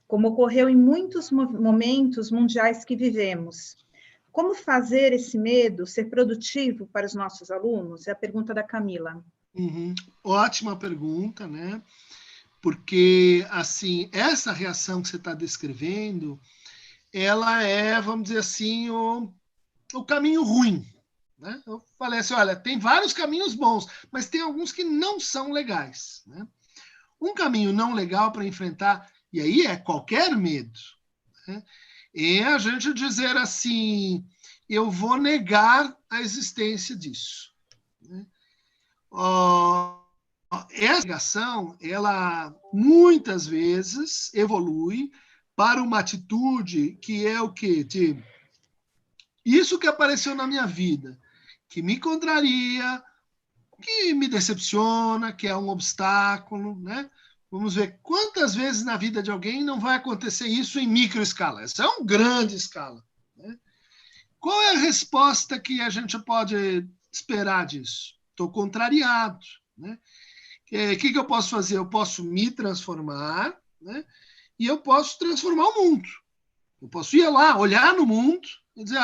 como ocorreu em muitos momentos mundiais que vivemos. Como fazer esse medo ser produtivo para os nossos alunos? É a pergunta da Camila. Ótima pergunta, né? Porque, assim, essa reação que você está descrevendo, ela é, vamos dizer assim, o caminho ruim. Né? Eu falei assim, olha, tem vários caminhos bons, mas tem alguns que não são legais. Né? Um caminho não legal para enfrentar, e aí é qualquer medo, né? É a gente dizer assim, eu vou negar a existência disso. Né? Essa negação, ela muitas vezes evolui para uma atitude que é o quê? De isso que apareceu na minha vida, que me contraria, que me decepciona, que é um obstáculo, né? Vamos ver quantas vezes na vida de alguém não vai acontecer isso em microescala. Essa é uma grande escala. Né? Qual é a resposta que a gente pode esperar disso? Estou contrariado. Né? Que eu posso fazer? Eu posso me transformar, né? E eu posso transformar o mundo. Eu posso ir lá, olhar no mundo e dizer,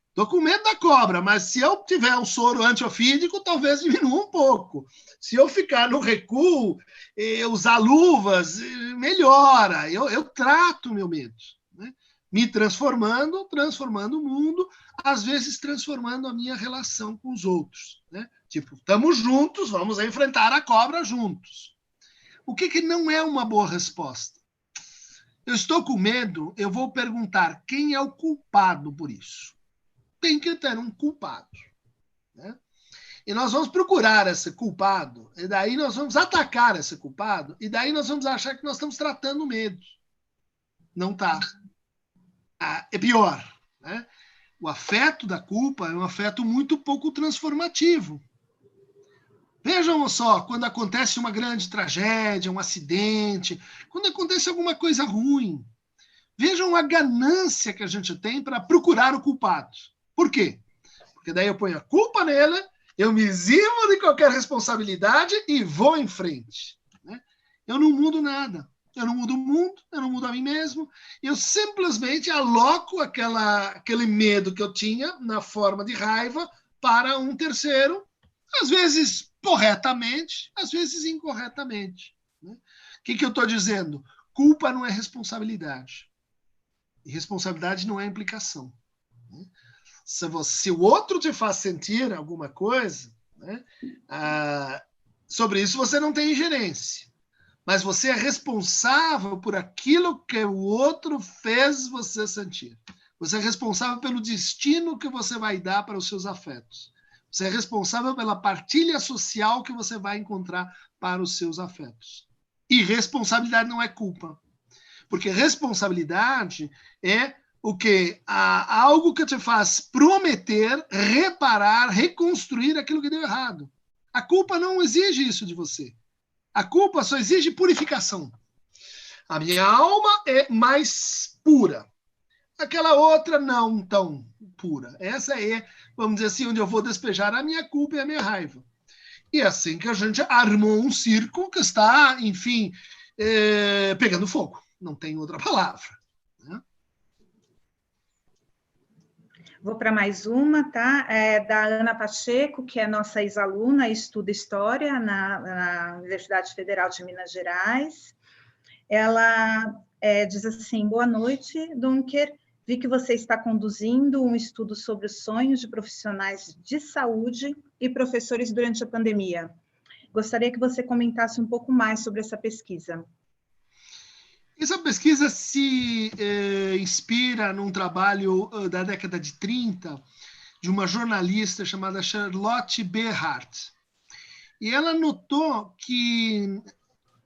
estou com medo da cobra, mas se eu tiver um soro antiofídico, talvez diminua um pouco. Se eu ficar no recuo, usar luvas, melhora. Eu trato o meu medo. Né? Me transformando o mundo, às vezes transformando a minha relação com os outros. Né? Tipo, estamos juntos, vamos enfrentar a cobra juntos. O que não é uma boa resposta? Eu estou com medo, eu vou perguntar quem é o culpado por isso. Tem que ter um culpado. Né? E nós vamos procurar esse culpado, e daí nós vamos atacar esse culpado, e daí nós vamos achar que nós estamos tratando o medo. Não está. É pior. Né? O afeto da culpa é um afeto muito pouco transformativo. Vejam só, quando acontece uma grande tragédia, um acidente, quando acontece alguma coisa ruim, vejam a ganância que a gente tem para procurar o culpado. Por quê? Porque daí eu ponho a culpa nele, eu me eximo de qualquer responsabilidade e vou em frente. Né? Eu não mudo nada. Eu não mudo o mundo, eu não mudo a mim mesmo. Eu simplesmente aloco aquele medo que eu tinha na forma de raiva para um terceiro, às vezes corretamente, às vezes incorretamente. Né? O que eu estou dizendo? Culpa não é responsabilidade. E responsabilidade não é implicação. Né? Se o outro te faz sentir alguma coisa, né, sobre isso você não tem ingerência. Mas você é responsável por aquilo que o outro fez você sentir. Você é responsável pelo destino que você vai dar para os seus afetos. Você é responsável pela partilha social que você vai encontrar para os seus afetos. E responsabilidade não é culpa. Porque responsabilidade é o quê? Algo que te faz prometer, reparar, reconstruir aquilo que deu errado. A culpa não exige isso de você. A culpa só exige purificação. A minha alma é mais pura. Aquela outra não tão pura. Essa é, vamos dizer assim, onde eu vou despejar a minha culpa e a minha raiva. E é assim que a gente armou um circo que está, enfim, pegando fogo. Não tem outra palavra. Né? Vou para mais uma, tá? Da Ana Pacheco, que é nossa ex-aluna, estuda História na Universidade Federal de Minas Gerais. Ela diz assim, boa noite, Dunker. Vi que você está conduzindo um estudo sobre os sonhos de profissionais de saúde e professores durante a pandemia. Gostaria que você comentasse um pouco mais sobre essa pesquisa. Essa pesquisa se inspira num trabalho da década de 30, de uma jornalista chamada Charlotte Behardt. E ela notou que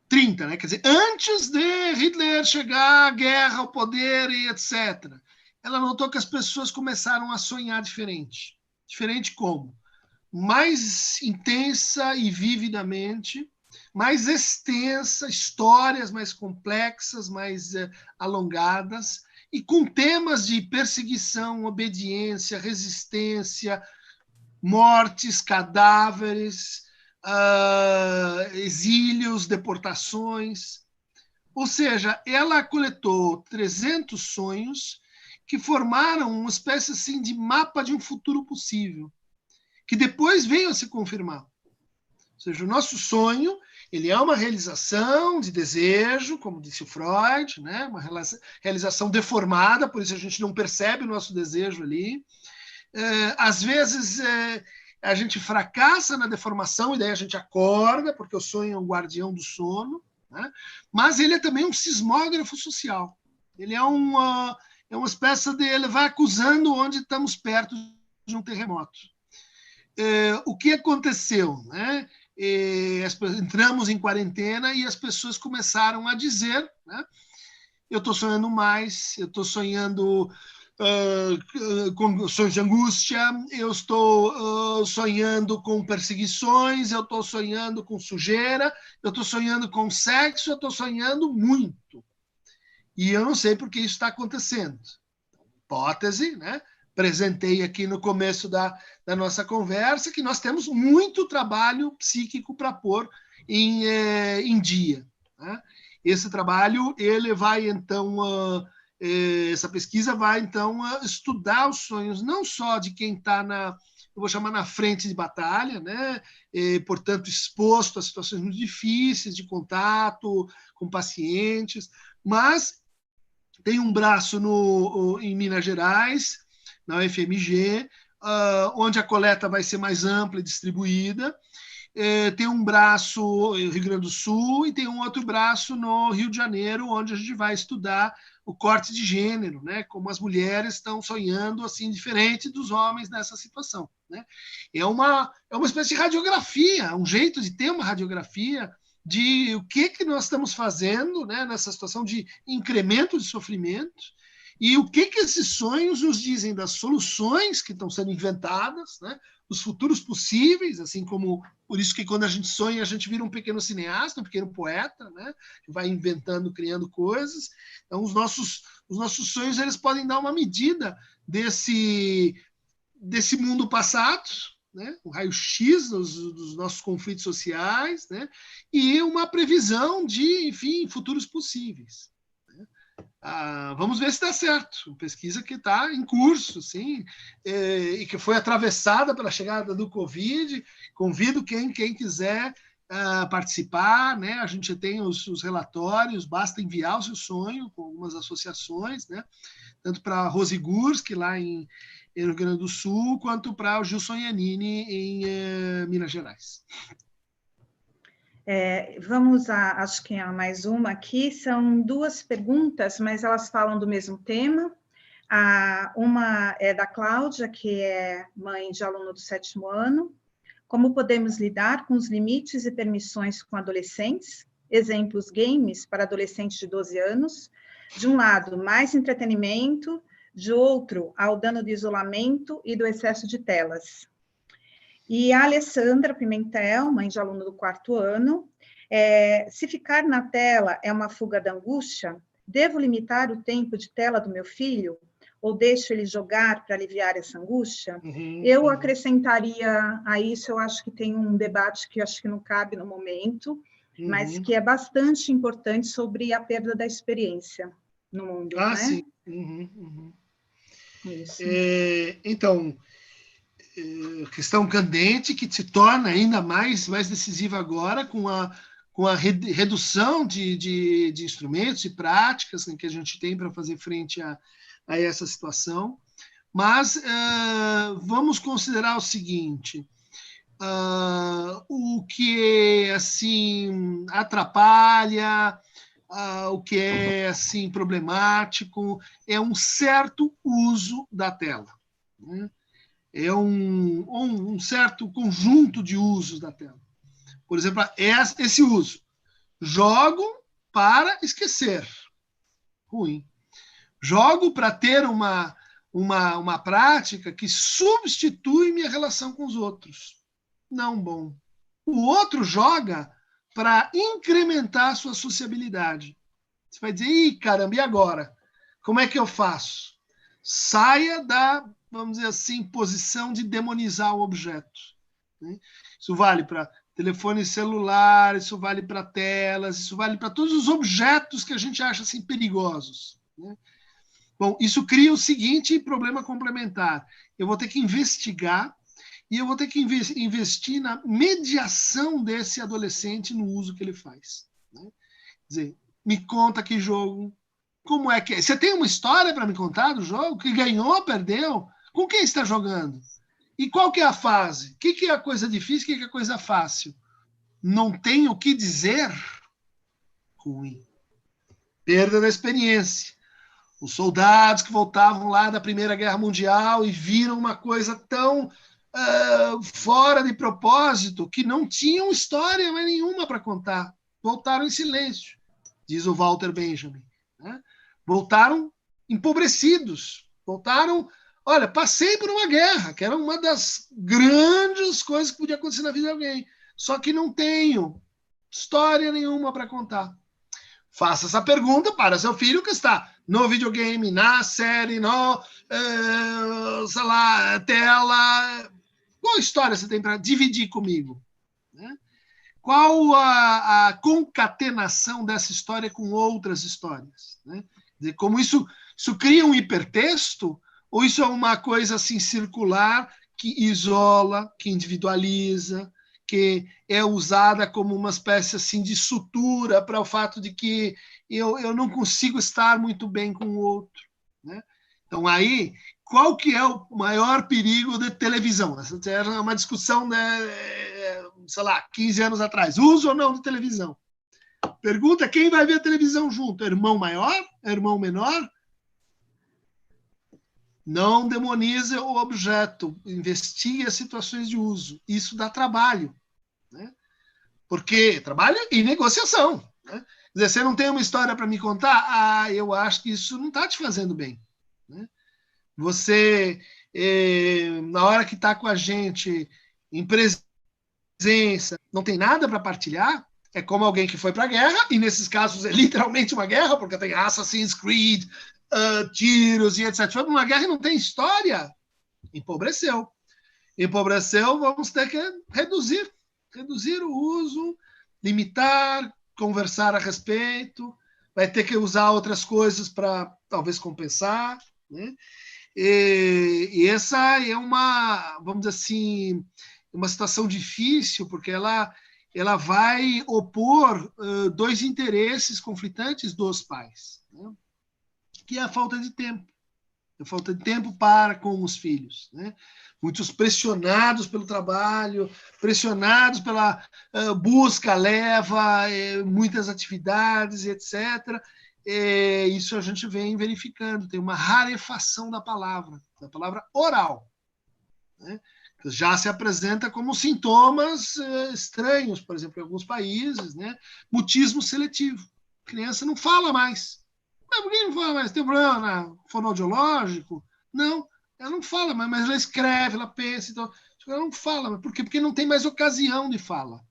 30, né? Quer dizer, antes de Hitler chegar, a guerra, o poder e etc. Ela notou que as pessoas começaram a sonhar diferente. Diferente como? Mais intensa e vividamente, mais extensa, histórias mais complexas, mais alongadas, e com temas de perseguição, obediência, resistência, mortes, cadáveres, exílios, deportações. Ou seja, ela coletou 300 sonhos que formaram uma espécie assim, de mapa de um futuro possível, que depois veio a se confirmar. Ou seja, o nosso sonho, ele é uma realização de desejo, como disse o Freud, né? Uma realização deformada, por isso a gente não percebe o nosso desejo ali. Às vezes a gente fracassa na deformação e daí a gente acorda, porque o sonho é um guardião do sono, né? Mas ele é também um sismógrafo social. Ele é uma espécie de... Ele vai acusando onde estamos perto de um terremoto. O que aconteceu? Né? Entramos em quarentena e as pessoas começaram a dizer, né? Eu estou sonhando mais, eu estou sonhando com sonhos de angústia, eu estou sonhando com perseguições, eu estou sonhando com sujeira, eu estou sonhando com sexo, eu estou sonhando muito. E eu não sei por que isso está acontecendo. Hipótese, né? Apresentei aqui no começo da nossa conversa que nós temos muito trabalho psíquico para pôr em dia. Né? Esse trabalho, ele vai então... essa pesquisa vai, então, estudar os sonhos, não só de quem está eu vou chamar na frente de batalha, né? Portanto, exposto a situações muito difíceis de contato com pacientes, mas tem um braço em Minas Gerais, na UFMG, onde a coleta vai ser mais ampla e distribuída. Tem um braço no Rio Grande do Sul e tem um outro braço no Rio de Janeiro, onde a gente vai estudar o corte de gênero, né? Como as mulheres estão sonhando assim diferente dos homens nessa situação, né? É uma espécie de radiografia, um jeito de ter uma radiografia de o que nós estamos fazendo, né, nessa situação de incremento de sofrimento e o que esses sonhos nos dizem das soluções que estão sendo inventadas, né, os futuros possíveis, assim como por isso que quando a gente sonha a gente vira um pequeno cineasta, um pequeno poeta, né, que vai inventando, criando coisas. Então os nossos sonhos eles podem dar uma medida desse mundo passado, né, um raio-x dos nossos conflitos sociais, né, e uma previsão de, enfim, futuros possíveis. Vamos ver se dá certo. Uma pesquisa que está em curso, sim, e que foi atravessada pela chegada do Covid. Convido quem quiser participar, né? A gente tem os relatórios, basta enviar o seu sonho com algumas associações, né? Tanto para a Rose Gurski, lá em Rio Grande do Sul, quanto para o Gilson Iannini, em Minas Gerais. Vamos acho que a mais uma aqui, são duas perguntas, mas elas falam do mesmo tema. Uma é da Cláudia, que é mãe de aluno do 7º ano. Como podemos lidar com os limites e permissões com adolescentes? Exemplos, games para adolescentes de 12 anos. De um lado, mais entretenimento, de outro, ao dano de isolamento e do excesso de telas. E a Alessandra Pimentel, mãe de aluno do 4º ano, se ficar na tela é uma fuga da angústia, devo limitar o tempo de tela do meu filho? Ou deixo ele jogar para aliviar essa angústia? Eu acrescentaria a isso, eu acho que tem um debate que eu acho que não cabe no momento, mas que é bastante importante sobre a perda da experiência no mundo, né? Sim. Isso. Então, questão candente que se torna ainda mais decisiva agora com a redução de instrumentos e práticas, né, que a gente tem para fazer frente a essa situação. Mas vamos considerar o seguinte: o que assim atrapalha, o que é assim problemático é um certo uso da tela, né? É um certo conjunto de usos da tela. Por exemplo, esse uso. Jogo para esquecer. Ruim. Jogo para ter uma prática que substitui minha relação com os outros. Não bom. O outro joga para incrementar a sua sociabilidade. Você vai dizer, ih, caramba, e agora? Como é que eu faço? Saia da, vamos dizer assim, posição de demonizar o objeto, né? Isso vale para telefone celular, isso vale para telas, isso vale para todos os objetos que a gente acha assim perigosos, né? Bom, isso cria o seguinte problema complementar. Eu vou ter que investigar e eu vou ter que investir na mediação desse adolescente no uso que ele faz, né? Quer dizer, me conta que jogo, como é que é? Você tem uma história para me contar do jogo? Que ganhou, perdeu? Com quem está jogando? E qual que é a fase? O que é a coisa difícil? O que é a coisa fácil? Não tem o que dizer? Ruim. Perda da experiência. Os soldados que voltavam lá da Primeira Guerra Mundial e viram uma coisa tão fora de propósito que não tinham história mais nenhuma para contar. Voltaram em silêncio, diz o Walter Benjamin, né? Voltaram empobrecidos, voltaram, olha, passei por uma guerra, que era uma das grandes coisas que podia acontecer na vida de alguém, só que não tenho história nenhuma para contar. Faça essa pergunta para seu filho que está no videogame, na série, sei lá, tela. Qual história você tem para dividir comigo, né? Qual a concatenação dessa história com outras histórias, né? Quer dizer, como isso cria um hipertexto, ou isso é uma coisa assim circular que isola, que individualiza, que é usada como uma espécie assim de sutura para o fato de que eu não consigo estar muito bem com o outro, né? Então aí, qual que é o maior perigo da televisão? Essa era uma discussão, né, sei lá, 15 anos atrás. Uso ou não de televisão? Pergunta, quem vai ver a televisão junto? Irmão maior? Irmão menor? Não demonize o objeto. Investigue as situações de uso. Isso dá trabalho, né? Porque trabalho e negociação, né? Quer dizer, você não tem uma história para me contar? Eu acho que isso não está te fazendo bem, né? Você, na hora que está com a gente em presença, não tem nada para partilhar, é como alguém que foi para a guerra, e nesses casos é literalmente uma guerra, porque tem Assassin's Creed, tiros e etc. Foi para uma guerra e não tem história. Empobreceu. Empobreceu, vamos ter que reduzir o uso, limitar, conversar a respeito, vai ter que usar outras coisas para talvez compensar, né? E essa é uma, vamos dizer assim, uma situação difícil, porque ela vai opor dois interesses conflitantes dos pais, né? Que é a falta de tempo. A falta de tempo para com os filhos, né? Muitos pressionados pelo trabalho, pressionados pela busca, leva, muitas atividades, etc. Isso a gente vem verificando. Tem uma rarefação da palavra oral, né? Já se apresenta como sintomas estranhos, por exemplo, em alguns países, né? Mutismo seletivo. A criança não fala mais. Mas por que não fala mais? Tem problema fonoaudiológico? Não, ela não fala mais, mas ela escreve, ela pensa. Então, Ela não fala. Por quê? Porque não tem mais ocasião de fala.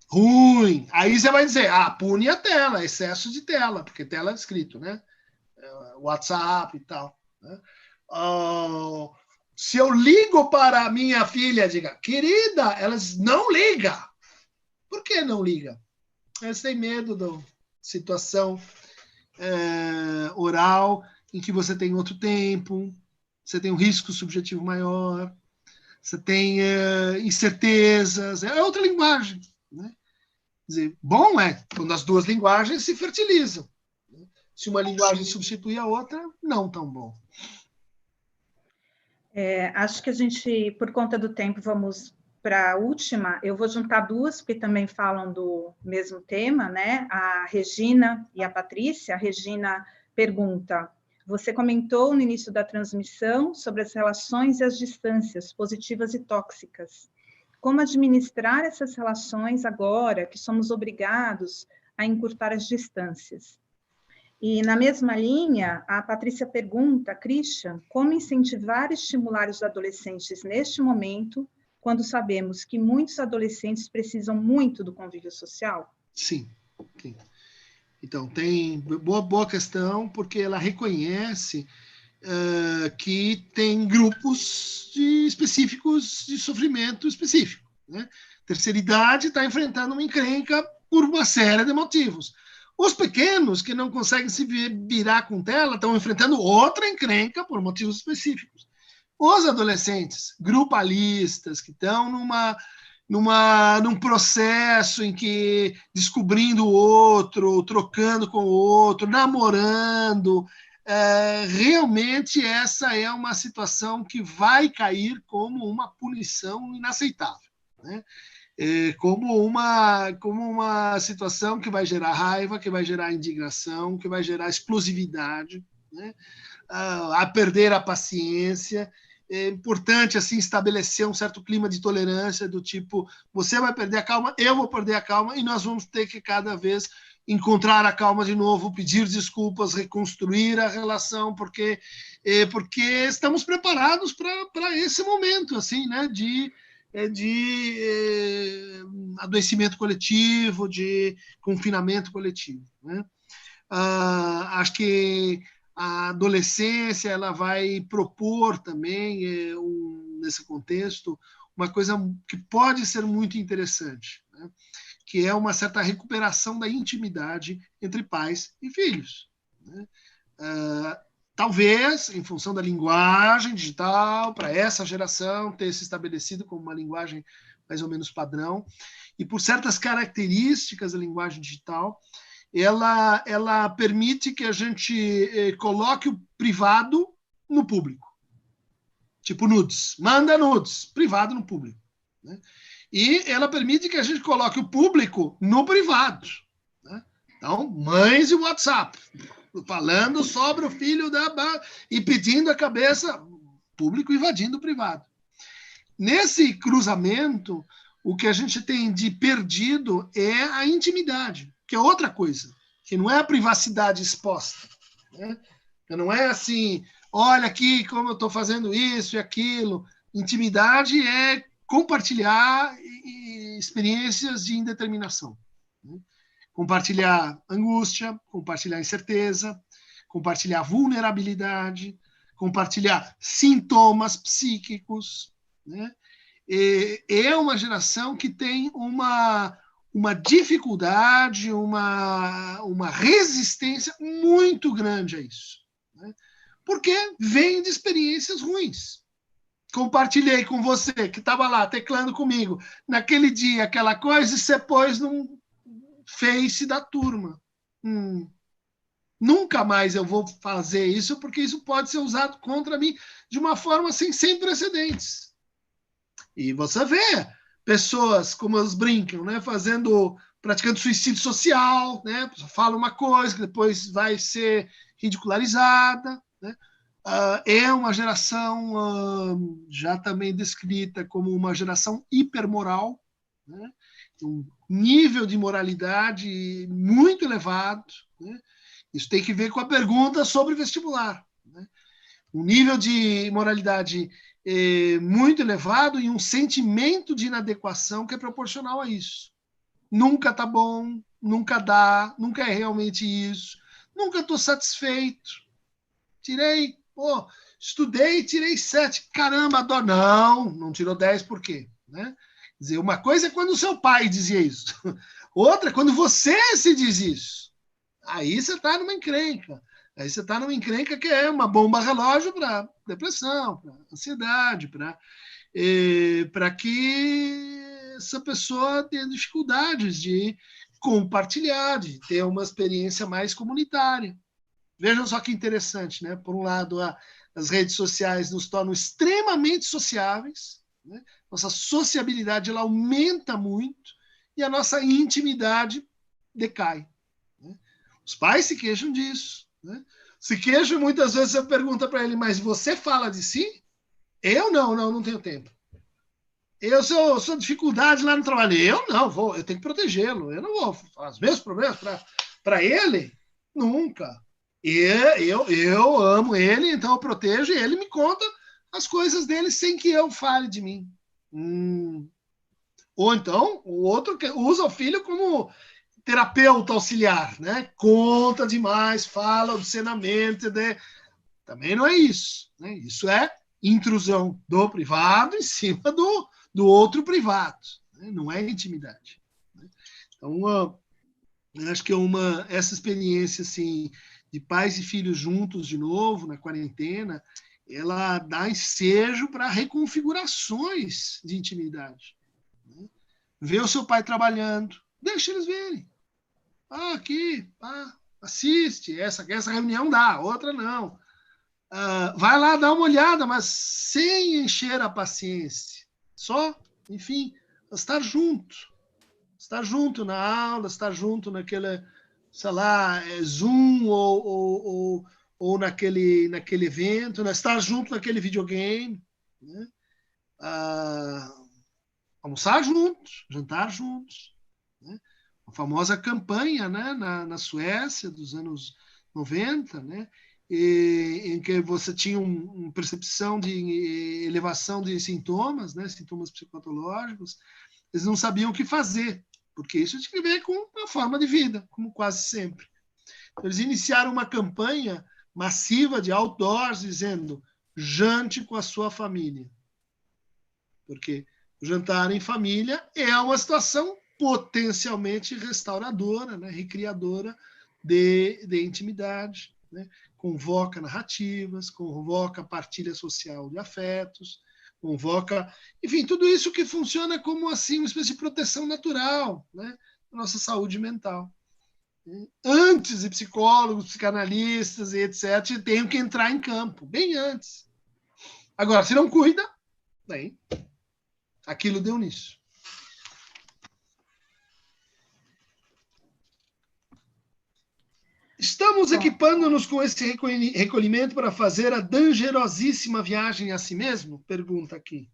Ruim. Aí você vai dizer, pune a tela, excesso de tela, porque tela é escrito, né? WhatsApp e tal. Né? Se eu ligo para a minha filha, diga, querida, elas não ligam. Por que não liga? Elas têm medo da situação oral em que você tem outro tempo, você tem um risco subjetivo maior, você tem incertezas, é outra linguagem. Né? Quer dizer, bom é quando as duas linguagens se fertilizam. Se uma linguagem substitui a outra, não tão bom. Acho que a gente, por conta do tempo, vamos para a última. Eu vou juntar duas, porque também falam do mesmo tema, né? A Regina e a Patrícia. A Regina pergunta: você comentou no início da transmissão sobre as relações e as distâncias, positivas e tóxicas. Como administrar essas relações agora que somos obrigados a encurtar as distâncias? E na mesma linha, a Patrícia pergunta, Christian, como incentivar e estimular os adolescentes neste momento, quando sabemos que muitos adolescentes precisam muito do convívio social? Sim. Então, tem boa questão, porque ela reconhece que tem grupos específicos de sofrimento específico. Né? Terceira idade está enfrentando uma encrenca por uma série de motivos. Os pequenos, que não conseguem se virar com tela, estão enfrentando outra encrenca por motivos específicos. Os adolescentes, grupalistas, que estão num processo em que descobrindo o outro, trocando com o outro, namorando, realmente essa é uma situação que vai cair como uma punição inaceitável, né? Como uma situação que vai gerar raiva, que vai gerar indignação, que vai gerar explosividade, né? A perder a paciência. É importante assim estabelecer um certo clima de tolerância do tipo, você vai perder a calma, eu vou perder a calma e nós vamos ter que cada vez encontrar a calma de novo, pedir desculpas, reconstruir a relação, porque estamos preparados para esse momento assim, né, de adoecimento coletivo, de confinamento coletivo. Né? Acho que a adolescência ela vai propor também, nesse contexto, uma coisa que pode ser muito interessante, né? Que é uma certa recuperação da intimidade entre pais e filhos. Né? Talvez, em função da linguagem digital, para essa geração ter se estabelecido como uma linguagem mais ou menos padrão, e por certas características da linguagem digital, ela permite que a gente coloque o privado no público. Tipo nudes. Manda nudes. Privado no público. Né? E ela permite que a gente coloque o público no privado. Né? Então, mães e WhatsApp. Falando sobre o filho e pedindo a cabeça, público invadindo o privado. Nesse cruzamento, o que a gente tem de perdido é a intimidade, que é outra coisa, que não é a privacidade exposta. Né? Não é assim, olha aqui como eu estou fazendo isso e aquilo. Intimidade é compartilhar experiências de indeterminação. Né? Compartilhar angústia, compartilhar incerteza, compartilhar vulnerabilidade, compartilhar sintomas psíquicos. Né? É uma geração que tem uma dificuldade, uma resistência muito grande a isso. Né? Porque vem de experiências ruins. Compartilhei com você, que estava lá teclando comigo, naquele dia, aquela coisa, e você pôs num Face da turma. Nunca mais eu vou fazer isso, porque isso pode ser usado contra mim de uma forma assim, sem precedentes. E você vê pessoas, como elas brincam, né, praticando suicídio social, né, fala uma coisa que depois vai ser ridicularizada. Né? É uma geração já também descrita como uma geração hipermoral, né? Um nível de moralidade muito elevado. Né? Isso tem que ver com a pergunta sobre vestibular. Né? Um nível de moralidade muito elevado e um sentimento de inadequação que é proporcional a isso. Nunca está bom, nunca dá, nunca é realmente isso, nunca estou satisfeito. Estudei, tirei 7. Caramba, adoro. Não tirou 10 por quê? Né? Quer dizer, uma coisa é quando o seu pai dizia isso. Outra é quando você se diz isso. Aí você está numa encrenca. Aí você está numa encrenca que é uma bomba relógio para depressão, para ansiedade, para que essa pessoa tenha dificuldades de compartilhar, de ter uma experiência mais comunitária. Vejam só que interessante, né? Por um lado, as redes sociais nos tornam extremamente sociáveis, né? Nossa sociabilidade ela aumenta muito e a nossa intimidade decai. Né? Os pais se queixam disso. Né? Se queixam, muitas vezes você pergunta para ele, mas você fala de si? Eu não tenho tempo. Eu sou dificuldade lá no trabalho. Eu tenho que protegê-lo. Eu não vou falar os meus problemas para ele? Nunca. Eu amo ele, então eu protejo e ele me conta as coisas dele sem que eu fale de mim. Ou então, o outro que usa o filho como terapeuta auxiliar, né? Conta demais, fala obscenamente, né? Também não é isso. Né? Isso é intrusão do privado em cima do outro privado. Né? Não é intimidade. Né? Então, eu acho que essa experiência assim, de pais e filhos juntos de novo, na quarentena, ela dá ensejo para reconfigurações de intimidade. Né? Ver o seu pai trabalhando, deixa eles verem. Assiste, essa reunião dá, outra não. Vai lá dar uma olhada, mas sem encher a paciência. Só, enfim, estar junto. Estar junto na aula, estar junto naquele, sei lá, Zoom ou naquele evento, né? Estar junto naquele videogame. Né? Almoçar juntos, jantar juntos. Né? A famosa campanha, né, na Suécia dos anos 90, né, em que você tinha uma percepção de elevação de sintomas, né, sintomas psicopatológicos, eles não sabiam o que fazer, porque isso tinha a ver com a forma de vida, como quase sempre. Então, eles iniciaram uma campanha massiva de outdoors dizendo jante com a sua família. Porque o jantar em família é uma situação potencialmente restauradora, né, recriadora de intimidade, né, convoca narrativas, convoca partilha social de afetos, convoca, enfim, tudo isso que funciona como assim uma espécie de proteção natural, né, da nossa saúde mental. Antes de psicólogos, psicanalistas e etc., tenho que entrar em campo, bem antes. Agora, se não cuida, bem, aquilo deu nisso. Estamos equipando-nos com esse recolhimento para fazer a dangerosíssima viagem a si mesmo? Pergunta aqui.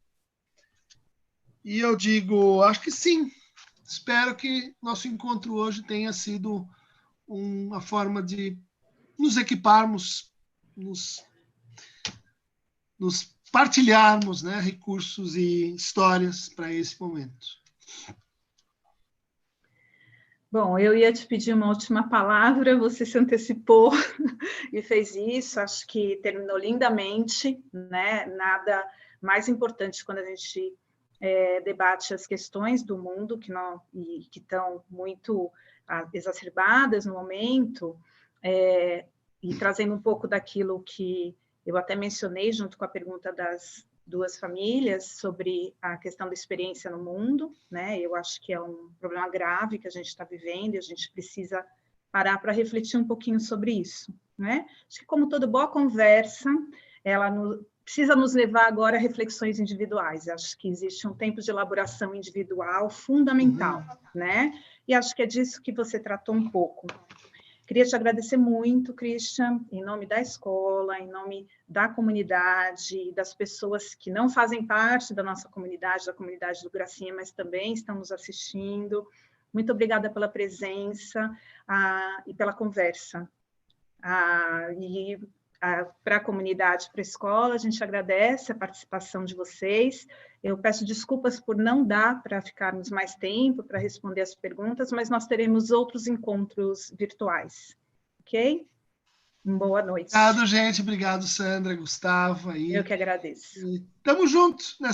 E eu digo, acho que sim. Espero que nosso encontro hoje tenha sido uma forma de nos equiparmos, nos partilharmos, né, recursos e histórias para esse momento. Bom, eu ia te pedir uma última palavra, você se antecipou e fez isso, acho que terminou lindamente, né? Nada mais importante quando a gente debate as questões do mundo que estão muito exacerbadas no momento, e trazendo um pouco daquilo que eu até mencionei junto com a pergunta das duas famílias sobre a questão da experiência no mundo, né? Eu acho que é um problema grave que a gente está vivendo e a gente precisa parar para refletir um pouquinho sobre isso, né? Acho que como toda boa conversa, ela precisa nos levar agora a reflexões individuais. Acho que existe um tempo de elaboração individual fundamental, né? E acho que é disso que você tratou um pouco. Queria te agradecer muito, Christian, em nome da escola, em nome da comunidade, das pessoas que não fazem parte da nossa comunidade, da comunidade do Gracinha, mas também estão nos assistindo. Muito obrigada pela presença e pela conversa. E para a comunidade, para a escola. A gente agradece a participação de vocês. Eu peço desculpas por não dar para ficarmos mais tempo para responder as perguntas, mas nós teremos outros encontros virtuais, ok? Boa noite. Obrigado, gente. Obrigado, Sandra, Gustavo. Aí. Eu que agradeço. Estamos juntos nessa